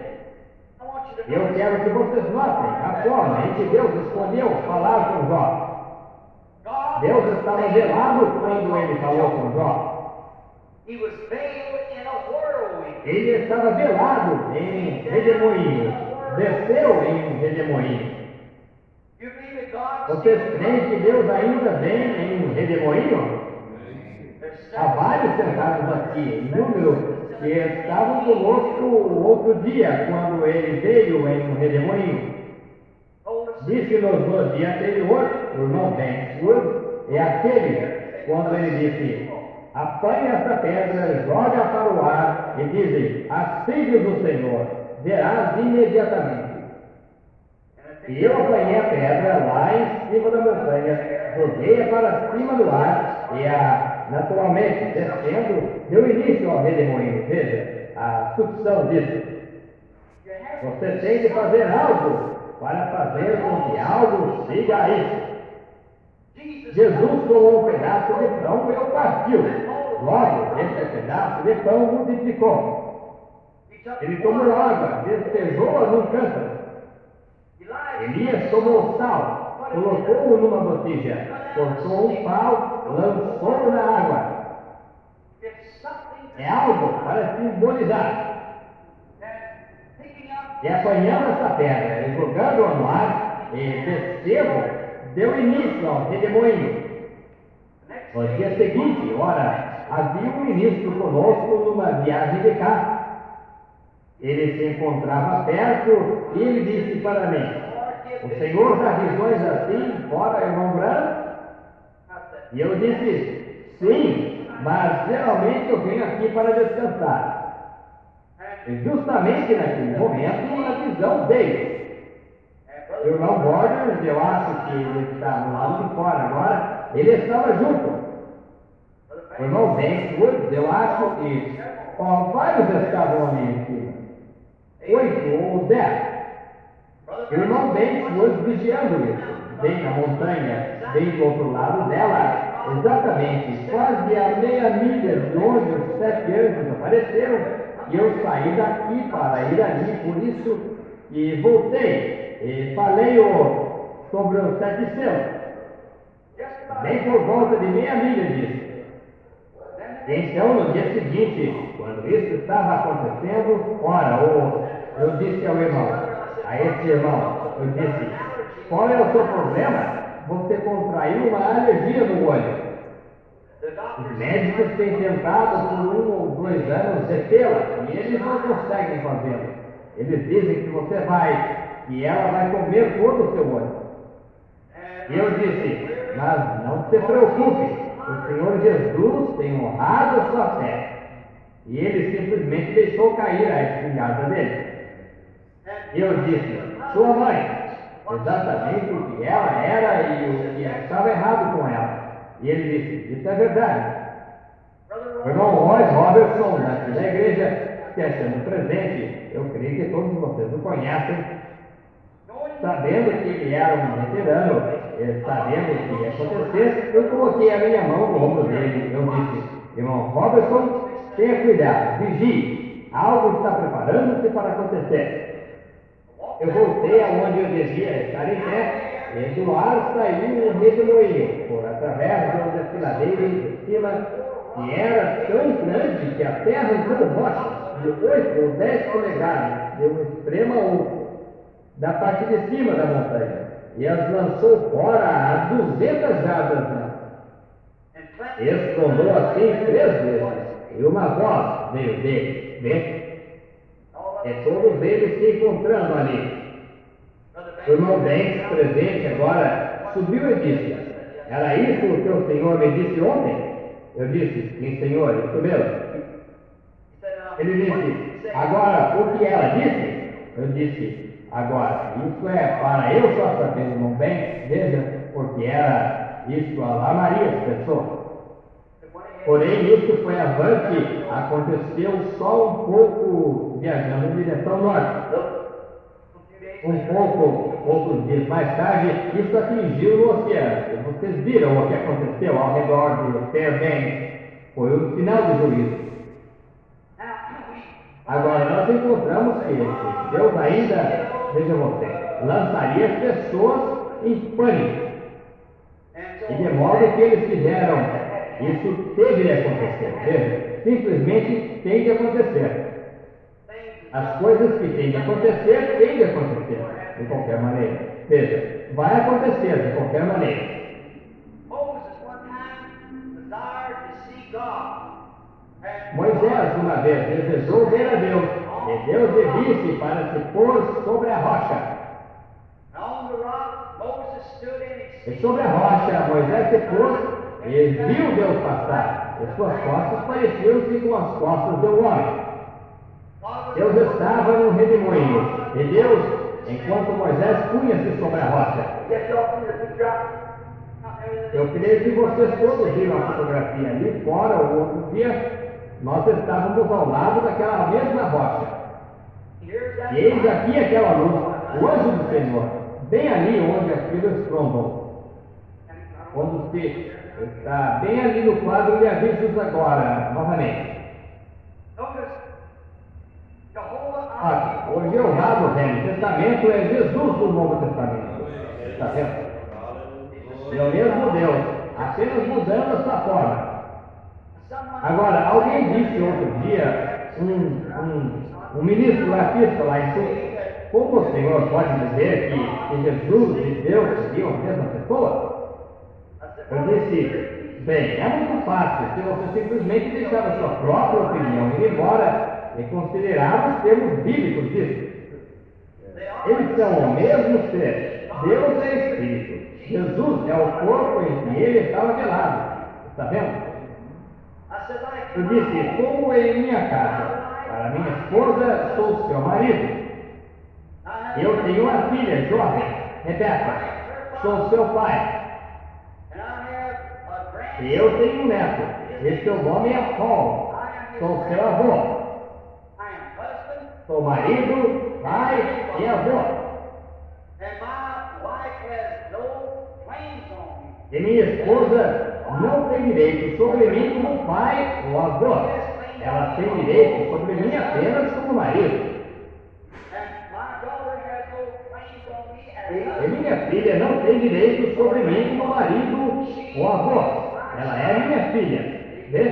Eu quero que vocês notem a forma em que Deus escolheu falar com Jó. Deus estava velado quando ele falou com Jó. He was veiled in a whirlwind. Ele estava velado em redemoinho. Desceu em um redemoinho. You believe that God Vocês creem que Deus ainda vem em um redemoinho? Há vários sentados aqui, em número, que estavam conosco outro dia, quando ele veio em um redemoinho. Disse-nos no dia anterior, o irmão Bankswood, é aquele, quando ele disse: apanha esta pedra, joga para o ar e diz: assim diz o Senhor, verás imediatamente. E eu apanhei a pedra lá em cima da montanha, joguei-a para cima do ar e naturalmente, descendo, deu início ao redemoinho. Veja a sucção disso. Você tem de fazer algo para fazer com que algo siga a isso. Jesus tomou um pedaço de pão e o partiu. Logo, esse pedaço de pão multiplicou. Ele tomou água, despejou-a num cântaro. Elias tomou sal, colocou-o numa botija, cortou um pau, lançou-o na água. É algo para simbolizar. E apanhando essa pedra e jogando-a no ar, e descendo, deu início ao redemoinho. No dia seguinte, ora, havia um ministro conosco numa viagem de carro. Ele se encontrava perto e ele disse para mim: o Senhor dá visões assim, fora irmão Branco? E eu disse: sim, mas geralmente eu venho aqui para descansar. E justamente naquele momento uma visão veio. O irmão Borders, eu acho que ele está no lado de fora agora, ele estava junto. O irmão Bankswood, eu acho que vários estavam ali em cima. 8 ou 10. O irmão Bankswood vigiando isso, bem na montanha, bem do outro lado dela, exatamente, quase a meia milha de onde os 7 anjos apareceram, e eu saí daqui para ir ali, por isso, e voltei, e falei sobre os 7 selos, bem por volta de meia milha disso. Então, no dia seguinte, quando isso estava acontecendo, ora, eu disse ao irmão, a esse irmão, eu disse: qual é o seu problema? Você contraiu uma alergia no olho. Os médicos têm tentado por 1 ou 2 anos detê-la e eles não conseguem fazê-lo. Eles dizem que você vai e ela vai comer todo o seu olho. E eu disse: mas não se preocupe, o Senhor Jesus tem honrado a sua fé. E ele simplesmente deixou cair a espingarda dele. E eu disse: sua mãe, exatamente o que ela era e o que estava errado com ela. E ele disse: isso é verdade. O irmão Roy Robertson, aqui da igreja, estando presente, eu creio que todos vocês o conhecem, sabendo que ele era um veterano, sabendo o que ia acontecer, eu coloquei a minha mão no ombro dele. Eu disse: irmão Robertson, tenha cuidado, vigie, algo está preparando-se para acontecer. Eu voltei aonde eu devia estar em pé, e do ar saiu um redemoinho, por através de um desfiladeiro de cima, que era tão grande que a terra usou rochas de 8 ou 10 polegadas, de um extremo a outro, da parte de cima da montanha, e as lançou fora a 200 jardas. Escondou assim 3 vezes, e uma voz veio dele, vê? E todos eles se encontrando ali. O irmão Banks, presente agora, subiu e disse: era isso o que o Senhor me disse ontem? Eu disse: sim, Senhor, isso mesmo. Ele disse: agora, o que ela disse? Eu disse: agora, isso é para eu só saber, irmão Banks, veja, porque era isso a lá Maria, pessoa. Porém, isso foi avante, aconteceu só um pouco viajando em direção norte. Poucos dias mais tarde, isso atingiu o oceano. E vocês viram o que aconteceu ao redor de Fairbanks. Foi o sinal de juízo. Agora, nós encontramos que Deus ainda, veja você, lançaria as pessoas em pânico. E de modo que eles fizeram, isso teve de acontecer. Veja, simplesmente tem de acontecer. As coisas que têm de acontecer, têm de acontecer, de qualquer maneira. Veja, vai acontecer de qualquer maneira. Moisés, uma vez, desejou ver a Deus, e Deus lhe disse para se pôr sobre a rocha. E sobre a rocha, Moisés se pôs e viu Deus passar, e suas costas pareciam-se com as costas do homem. Deus estava no redemoinho, e Deus, enquanto Moisés punha-se sobre a rocha. Eu creio que vocês todos viram a fotografia ali fora, o outro dia, nós estávamos ao lado daquela mesma rocha. E eis aqui aquela luz, o anjo do Senhor, bem ali onde aquilo estrondou. Quando se está bem ali no quadro de avisos agora, novamente. O Jeová do Velho Testamento é Jesus do Novo Testamento. Está vendo? É o mesmo Deus, apenas mudando a sua forma. Agora, alguém disse outro dia, um ministro artista lá em Sul, como o Senhor pode dizer que Jesus e Deus seriam a mesma pessoa? Eu disse, bem, é muito fácil se você simplesmente deixar a sua própria opinião ir embora e considerar os termos bíblicos disso. Eles são o mesmo ser. Deus é Espírito. Jesus é o corpo em que ele estava velado. Está vendo? Eu disse, como em minha casa, para minha esposa sou seu marido. Eu tenho uma filha jovem, Rebeca, sou seu pai. E eu tenho um neto, e seu nome é Paul, sou seu avô. Sou marido, pai e avô. E minha esposa não tem direito sobre mim como pai ou avô. Ela tem direito sobre mim apenas como marido. E minha filha não tem direito sobre mim como marido ou avô. Ela é minha filha. Vê?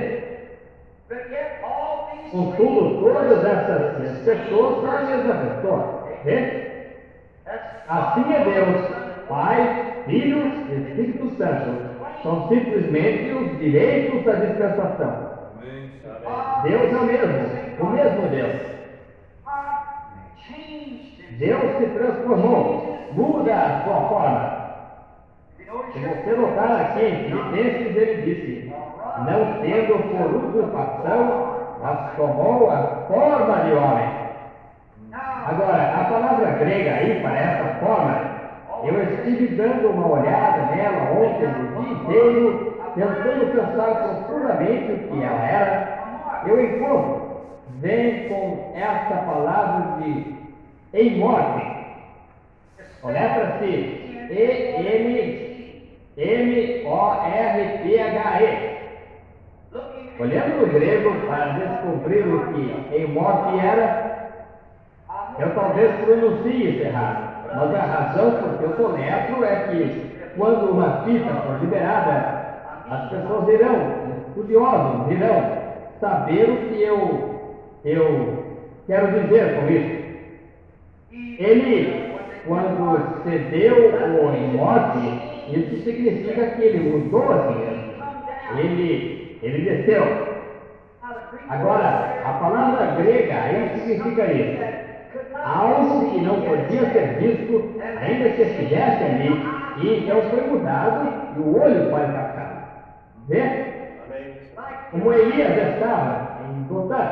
Contudo, todas essas pessoas são a mesma pessoa. Vê? Assim é Deus. Pai, Filho e Espírito Santo são simplesmente os direitos da dispensação. Deus é o mesmo Deus. Deus se transformou, muda a sua forma. Se você notar aqui em Filipenses, ele disse, não tendo por usurpação, mas tomou a forma de homem. Agora, a palavra grega aí para essa forma, eu estive dando uma olhada nela ontem, o dia inteiro, tentando pensar profundamente o que ela era. Eu encontro, vem com essa palavra de em morte. Letra-se E-M-M-O-R-T-H-E. Olhando no grego para descobrir o que em morte era, eu talvez pronuncie isso errado. Mas a razão por que eu soletro é que quando uma fita for liberada, as pessoas irão, estudiosos irão saber o que eu quero dizer com isso. Ele, quando cedeu ou em morte, isso significa que ele mudou a si mesmo. Ele desceu. Agora, a palavra grega aí significa isso. Algo que não podia ser visto, ainda que estivesse ali, e então foi mudado e o olho foi captado. Vê? Como Elias estava em Dotã.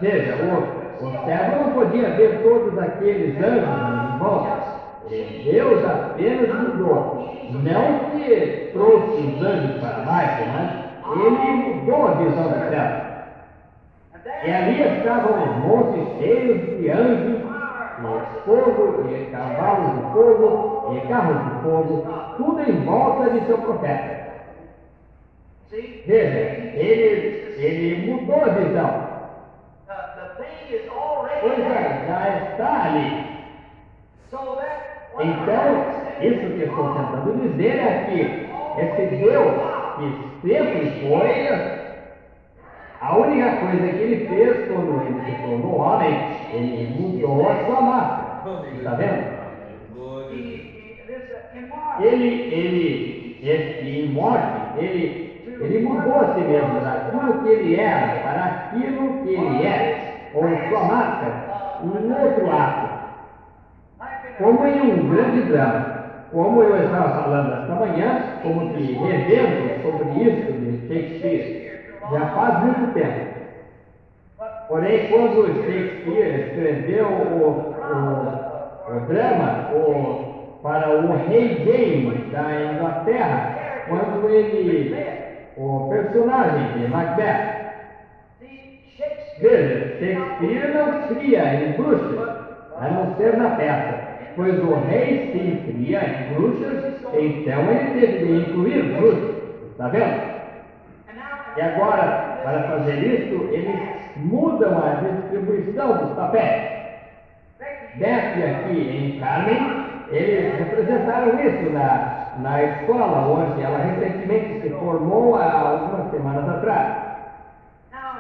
Veja, o servo não podia ver todos aqueles anjos em volta. Deus apenas mudou. Não que trouxe os anjos para baixo, mas ele mudou a visão do céu. E ali estavam os montes cheios de anjos, e fogo, e cavalos de fogo, e carros de fogo, tudo em volta de seu profeta. Veja, ele mudou a visão. is already Pois there. é, já está ali. So that what Então, isso que eu estou tentando dizer é que esse Deus que sempre foi, a única coisa que ele fez quando ele se tornou homem, ele mudou a sua máscara. Está vendo? Glória a Deus. this immortal. Em morte, ele mudou a si mesmo daquilo que ele era para aquilo que ele é, ou sua máscara, um outro ato. Como em um grande drama, como eu estava falando esta manhã, como que revendo sobre isso de Shakespeare, já faz muito tempo. Porém, quando Shakespeare escreveu o drama para o rei James da Inglaterra, quando o personagem de Macbeth, veja, Shakespeare não cria em bruxas, a não ser na peça. Pois o rei se cria em bruxas, então ele teve de incluir bruxas. Está vendo? E agora, para fazer isso, eles mudam a distribuição dos papéis. Desce aqui em Carmen, eles representaram isso na escola, onde ela recentemente se formou há algumas semanas atrás.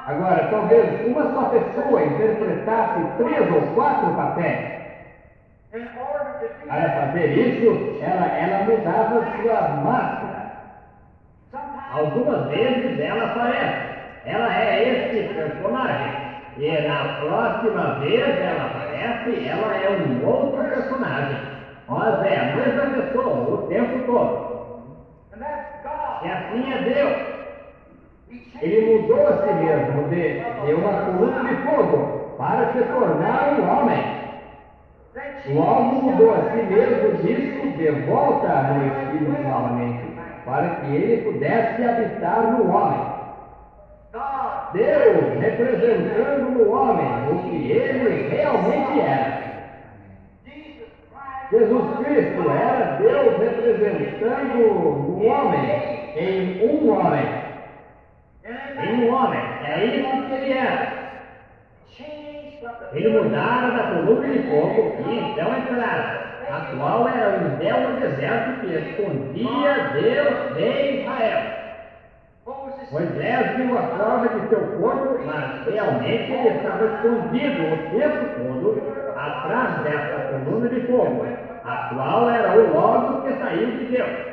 Agora, talvez uma só pessoa interpretasse 3 ou 4 papéis. Para fazer isso, ela mudava sua máscara. Algumas vezes ela aparece. Ela é este personagem. E na próxima vez ela aparece, ela é um outro personagem. Mas é a mesma pessoa o tempo todo. E assim é Deus. Ele mudou a si mesmo de uma coluna de fogo para se tornar um homem. Logo mudou a si mesmo disso de volta no Espírito novamente, para que ele pudesse habitar no homem. Deus representando no homem o que ele realmente era. Jesus Cristo era Deus representando no homem, em um homem. Em um homem, é isso que ele era. Ele mudara da coluna de fogo e então entraram, a qual era um véu no deserto que escondia Deus de Israel. Moisés viu a forma de seu corpo, mas realmente ele estava escondido o tempo todo atrás dessa coluna de fogo, a qual era o Logos que saiu de Deus.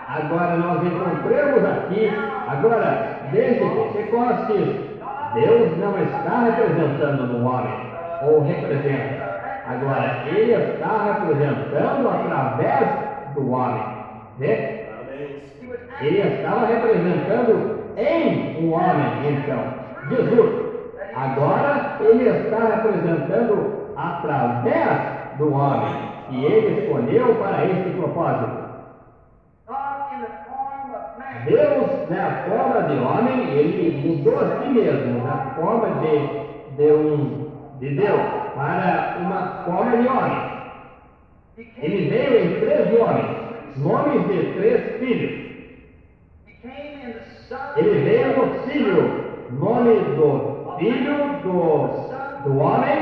Agora nós encontramos aqui, desde Pentecostes, Deus não está representando no homem, ou representa. Agora, ele está representando através do homem. Vê? Ele estava representando em um homem, então, Jesus. Agora, ele está representando através do homem, que ele escolheu para esse propósito. Deus, na forma de homem, ele mudou a si mesmo, na forma de Deus, para uma forma de homem. Ele veio em 3 homens, nomes de 3 filhos. Ele veio no filho, nome do filho do homem,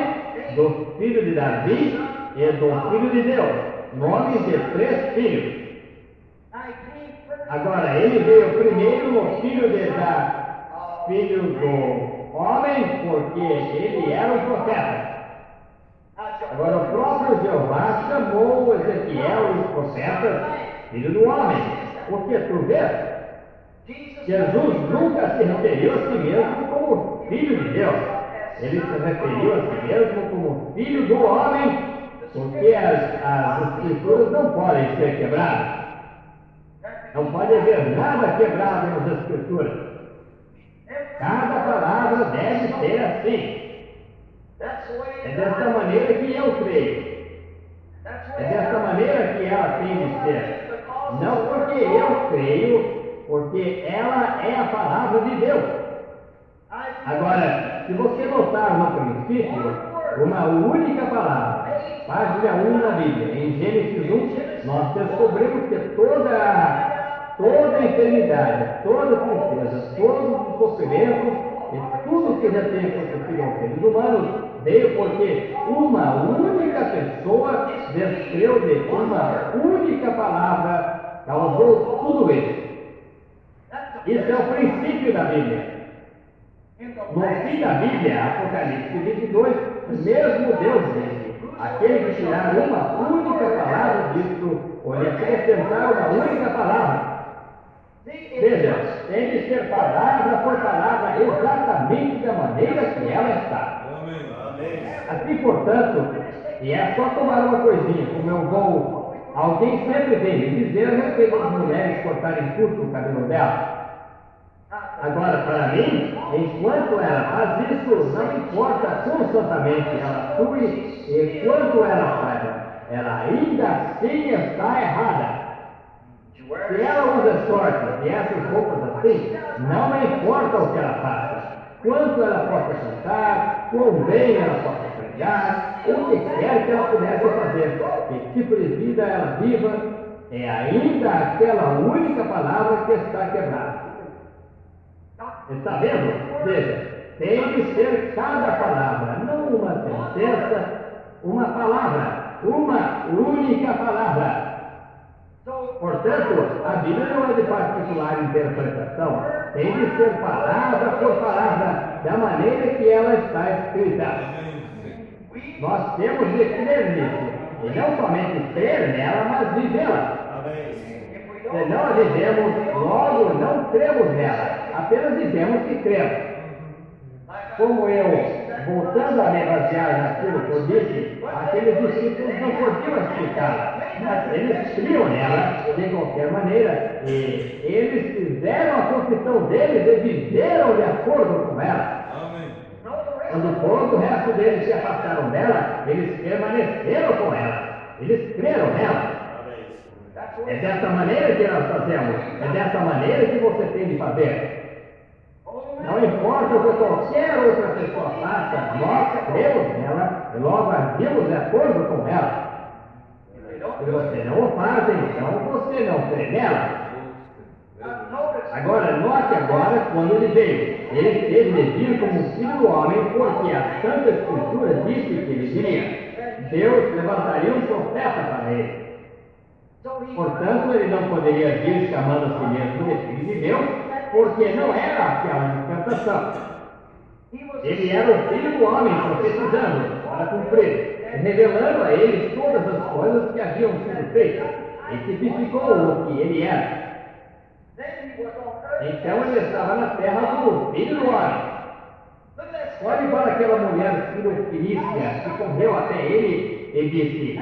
do filho de Davi e do filho de Deus, nomes de 3 filhos. Agora, ele veio primeiro no filho do homem, porque ele era um profeta. Agora, o próprio Jeová chamou Ezequiel, os profetas, filho do homem. Porque tu vês, Jesus nunca se referiu a si mesmo como filho de Deus. Ele se referiu a si mesmo como filho do homem, porque as escrituras não podem ser quebradas. Não pode haver nada quebrado nas Escrituras. Cada palavra deve ser assim. É dessa maneira que eu creio. É dessa maneira que ela tem de ser. Não porque eu creio, porque ela é a palavra de Deus. Agora, se você notar no princípio, uma única palavra, página 1 na Bíblia, em Gênesis 1, nós descobrimos que toda a enfermidade, toda a tristeza, todo o sofrimento e tudo que já tem acontecido aos seres humanos veio porque uma única pessoa desceu de uma única palavra, causou tudo isso. Isso é o princípio da Bíblia. No fim da Bíblia, Apocalipse 22, mesmo Deus disse: aquele que tirar uma única palavra disso, ou lhe acrescentar uma única palavra. Veja, tem de ser palavra por palavra exatamente da maneira que ela está. Assim, portanto, e é só tomar uma coisinha, como eu vou. Alguém sempre vem me dizer a respeito das mulheres cortarem curto o cabelo dela. Agora, para mim, enquanto ela faz isso, não importa constantemente ela flui, enquanto ela faz, ela ainda assim está errada. Se ela usa shorts e essas roupas assim, não importa o que ela faça, quanto ela possa cantar, quão bem ela possa pregar, o que quer que ela pudesse fazer, que tipo de vida ela viva, é ainda aquela única palavra que está quebrada. Está vendo? Veja, tem de ser cada palavra, não uma sentença, uma palavra, uma única palavra. Portanto, a Bíblia não é de particular interpretação, tem de ser palavra por palavra, da maneira que ela está escrita. Nós temos de crer nisso, e não somente crer nela, mas vivê-la. Se não a vivemos, logo não cremos nela, apenas dizemos que cremos. Como eu, voltando a me basear naquilo que eu disse, aqueles discípulos não podiam explicar, mas eles criam nela de qualquer maneira, e eles fizeram a confissão deles e viveram de acordo com ela. Quando todo o resto deles se afastaram dela, eles permaneceram com ela, eles creram nela. É dessa maneira que nós fazemos, é dessa maneira que você tem de fazer. Não importa o que qualquer outra pessoa faça, nós cremos nela e logo agimos de acordo com ela. Se você não o faz, então você não crê nela. Agora, note agora quando ele veio. Ele teve de vir como filho do homem, porque a Santa Escritura disse que ele viria. Deus levantaria um profeta para ele. Portanto, ele não poderia vir chamando a si mesmo de filho de Deus, porque não era aquela interpretação. Ele era o filho do homem profetizando para cumprir, revelando a eles todas as coisas que haviam sido feitas, e tipificou o que ele era. Então ele estava na terra como filho do homem. Olhe para aquela mulher filostícia que correu até ele e disse: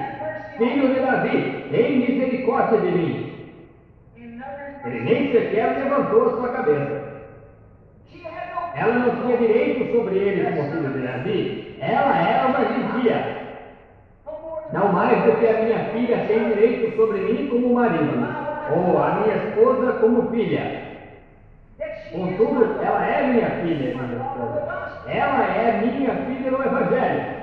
Filho de Davi, tem misericórdia de mim. Ele nem sequer levantou a sua cabeça. Ela não tinha direito sobre ele como filho de Davi. Ela era uma gentia. Não mais do que a minha filha tem direito sobre mim como marido, ou a minha esposa como filha. Contudo, ela é minha filha, minha esposa. Ela é minha filha no Evangelho.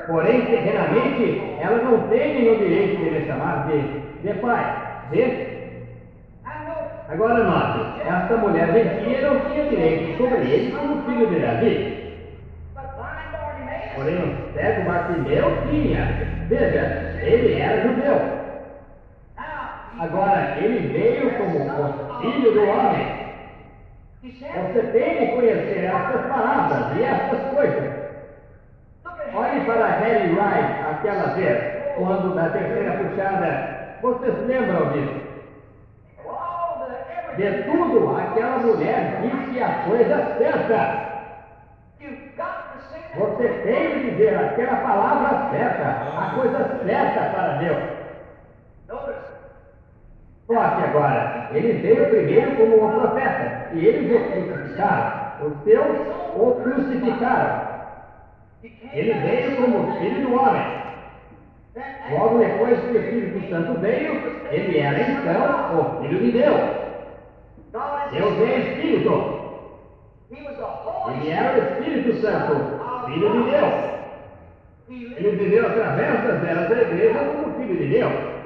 Porém, terrenamente, ela não tem nenhum direito de me chamar de pai. Vê? Agora note, esta mulher gentia não tinha direito sobre ele como filho de Davi. Porém, o cego Bartimeu tinha. Veja, ele era judeu. Agora, ele veio como o filho do homem. Você tem de conhecer essas palavras e essas coisas. Olhe para Harry Wright aquela vez, quando na terceira puxada, vocês lembram disso? De tudo, aquela mulher disse a coisa certa. Você tem de dizer aquela palavra certa, a coisa certa para Deus. Note agora, ele veio primeiro como um profeta, e eles o crucificaram. Os seus o crucificaram. Ele veio como filho do homem. Logo depois que o Espírito Santo veio, ele era então o Filho de Deus. Deus é Espírito. Ele era o Espírito Santo, Filho de Deus. Ele viveu através das eras da igreja como Filho de Deus.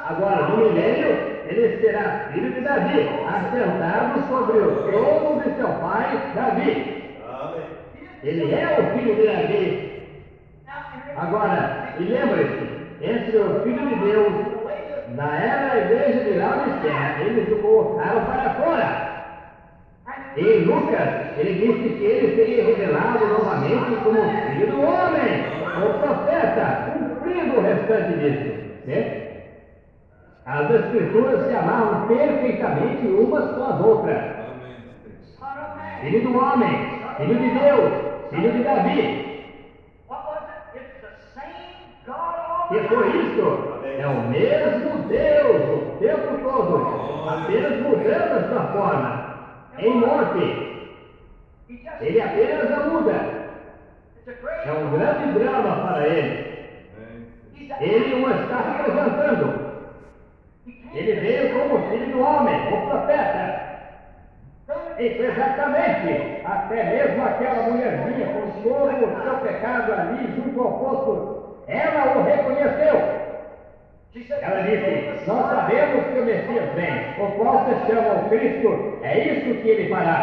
Agora, no milênio, ele ele será filho de Davi, assentado sobre o trono de seu pai Davi. Amém. Ele é o filho de Davi. Agora, e lembre-se, entre o Filho de Deus, na era da igreja de Laodiceia, eles o colocaram para fora. Em Lucas, ele disse que ele seria revelado novamente como Filho do Homem, o profeta, cumprindo o restante disso. Né? As Escrituras se amarram perfeitamente umas com as outras. Amém. Filho do Homem, Filho de Deus, Filho de Davi. Que foi isso? É o mesmo Deus o tempo todo, apenas mudando a sua forma. Em morte, ele apenas a muda. É um grande drama para ele. Ele o está representando. Ele veio como filho do homem, o profeta. Exatamente, até mesmo aquela mulherzinha com todo o seu pecado ali junto ao poço, ela o reconheceu. Ela disse: nós sabemos que o Messias vem, o qual se chama o Cristo, é isso que ele fará.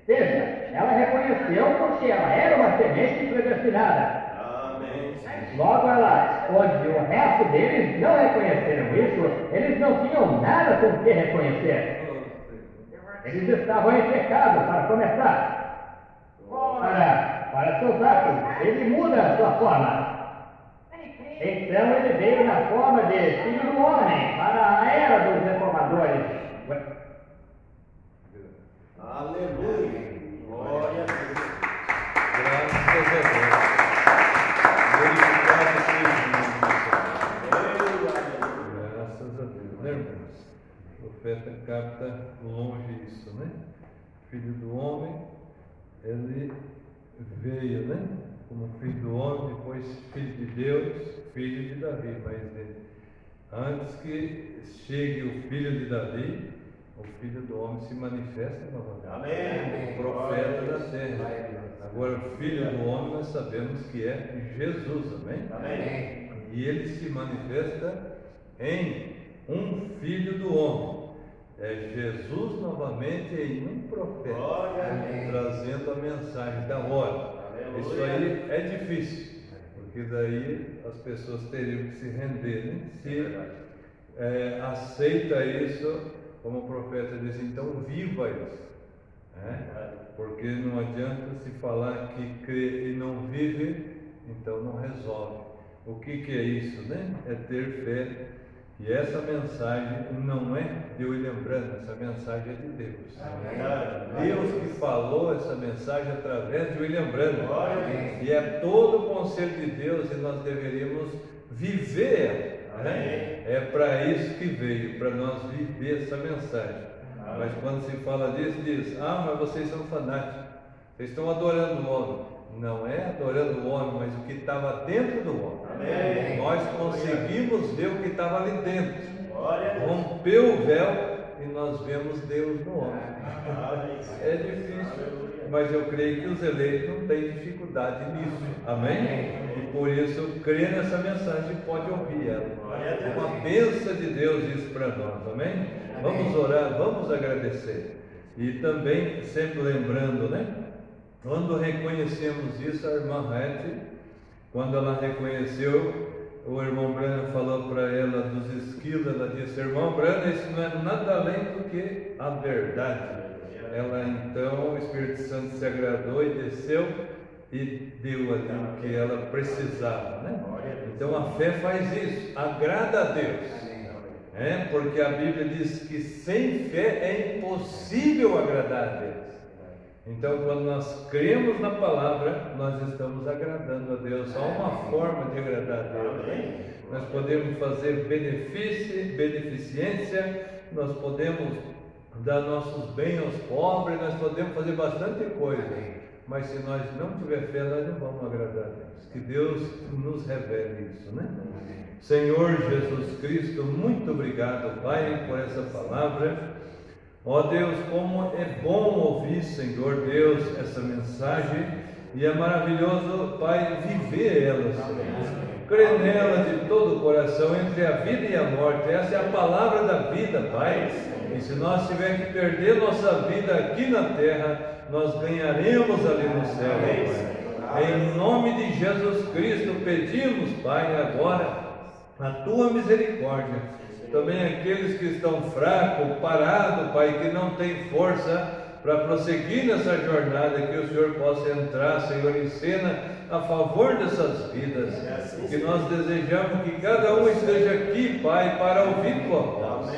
Veja, ela reconheceu porque ela era uma semente predestinada. Amém. Logo ela, onde o resto deles não reconheceram isso, eles não tinham nada com que reconhecer. Eles estavam em pecado, para começar. Para seus atos, ele muda a sua forma. Então ele veio na forma de filho do homem, para a era dos reformadores. Aleluia. Glória a Deus. Graças a Deus. Graças a Deus, né, irmãos? O profeta capta longe isso, né? Filho do homem, ele veio, né? Como filho do homem, depois filho de Deus, filho de Davi. Mas antes que chegue o filho de Davi, o filho do homem se manifesta novamente. Amém. O profeta da terra. Agora, o filho do homem nós sabemos que é Jesus, amém? Amém. E ele se manifesta em um filho do homem. É Jesus novamente em um profeta, trazendo a mensagem da hora. Isso aí é difícil, porque daí as pessoas teriam que se render, né? Se aceita isso, como o profeta diz, então viva isso, né? Porque não adianta se falar que crê e não vive, então não resolve. O que é isso, né? É ter fé. E essa mensagem não é de William Branham, essa mensagem é de Deus. Deus que falou essa mensagem através de William Branham. E é todo o conselho de Deus e nós deveríamos viver. Né? É para isso que veio, para nós viver essa mensagem. Mas quando se fala disso, diz: mas vocês são fanáticos, vocês estão adorando o homem. Não é adorando o homem, mas o que estava dentro do homem. Amém. Nós conseguimos ver o que estava ali dentro. Rompeu o véu e nós vemos Deus no homem. É difícil, mas eu creio que os eleitos não têm dificuldade nisso. Amém? E por isso, crer nessa mensagem pode ouvir ela. É uma bênção de Deus isso para nós. Amém? Vamos orar, vamos agradecer. E também, sempre lembrando, né? Quando reconhecemos isso, a irmã Hattie, quando ela reconheceu, o irmão Branham falou para ela dos esquilos, ela disse: irmão Branham, isso não é nada além do que a verdade. Ela então, o Espírito Santo se agradou e desceu e deu ali o que ela precisava, né? Então a fé faz isso, agrada a Deus. Porque a Bíblia diz que sem fé é impossível agradar a Deus. Então, quando nós cremos na palavra, nós estamos agradando a Deus. Há uma forma de agradar a Deus. Nós podemos fazer beneficência, nós podemos dar nossos bens aos pobres, nós podemos fazer bastante coisa. Mas se nós não tiver fé, nós não vamos agradar a Deus. Que Deus nos revele isso, né? Senhor Jesus Cristo, muito obrigado, Pai, por essa palavra. Ó Deus, como é bom ouvir, Senhor Deus, essa mensagem, e é maravilhoso, Pai, viver ela, Senhor. Crê nela de todo o coração, entre a vida e a morte. Essa é a palavra da vida, Pai. E se nós tivermos que perder nossa vida aqui na terra, nós ganharemos ali no céu, Pai. Em nome de Jesus Cristo, pedimos, Pai, agora a Tua misericórdia. Também aqueles que estão fracos, parados, Pai, que não têm força para prosseguir nessa jornada, que o Senhor possa entrar, Senhor, em cena a favor dessas vidas. Que nós desejamos que cada um esteja aqui, Pai, para ouvir Tua voz.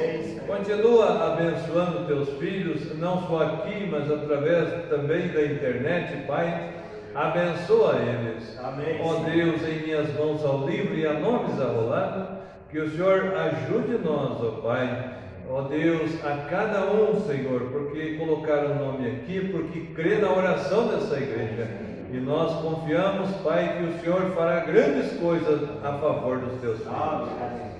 Continua abençoando Teus filhos, não só aqui, mas através também da internet, Pai. Abençoa eles. Ó Deus, em minhas mãos ao livro e a nomes arrolado, que o Senhor ajude nós, ó Pai. Ó Deus, a cada um, Senhor, porque colocaram o nome aqui, porque crê na oração dessa igreja. E nós confiamos, Pai, que o Senhor fará grandes coisas a favor dos Teus filhos.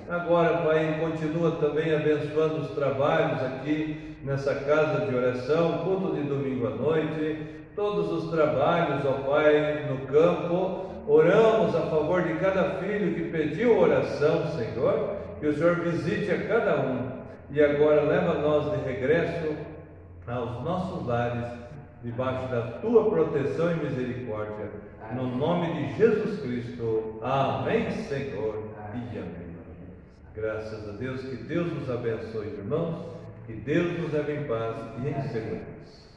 Agora, Pai, continua também abençoando os trabalhos aqui nessa casa de oração, culto de domingo à noite, todos os trabalhos, ó Pai, no campo. Oramos a favor de cada filho que pediu oração, Senhor, que o Senhor visite a cada um. E agora leva nós de regresso aos nossos lares, debaixo da Tua proteção e misericórdia. No nome de Jesus Cristo. Amém, Senhor, e amém. Graças a Deus, que Deus nos abençoe, irmãos, que Deus nos leve em paz e em segurança.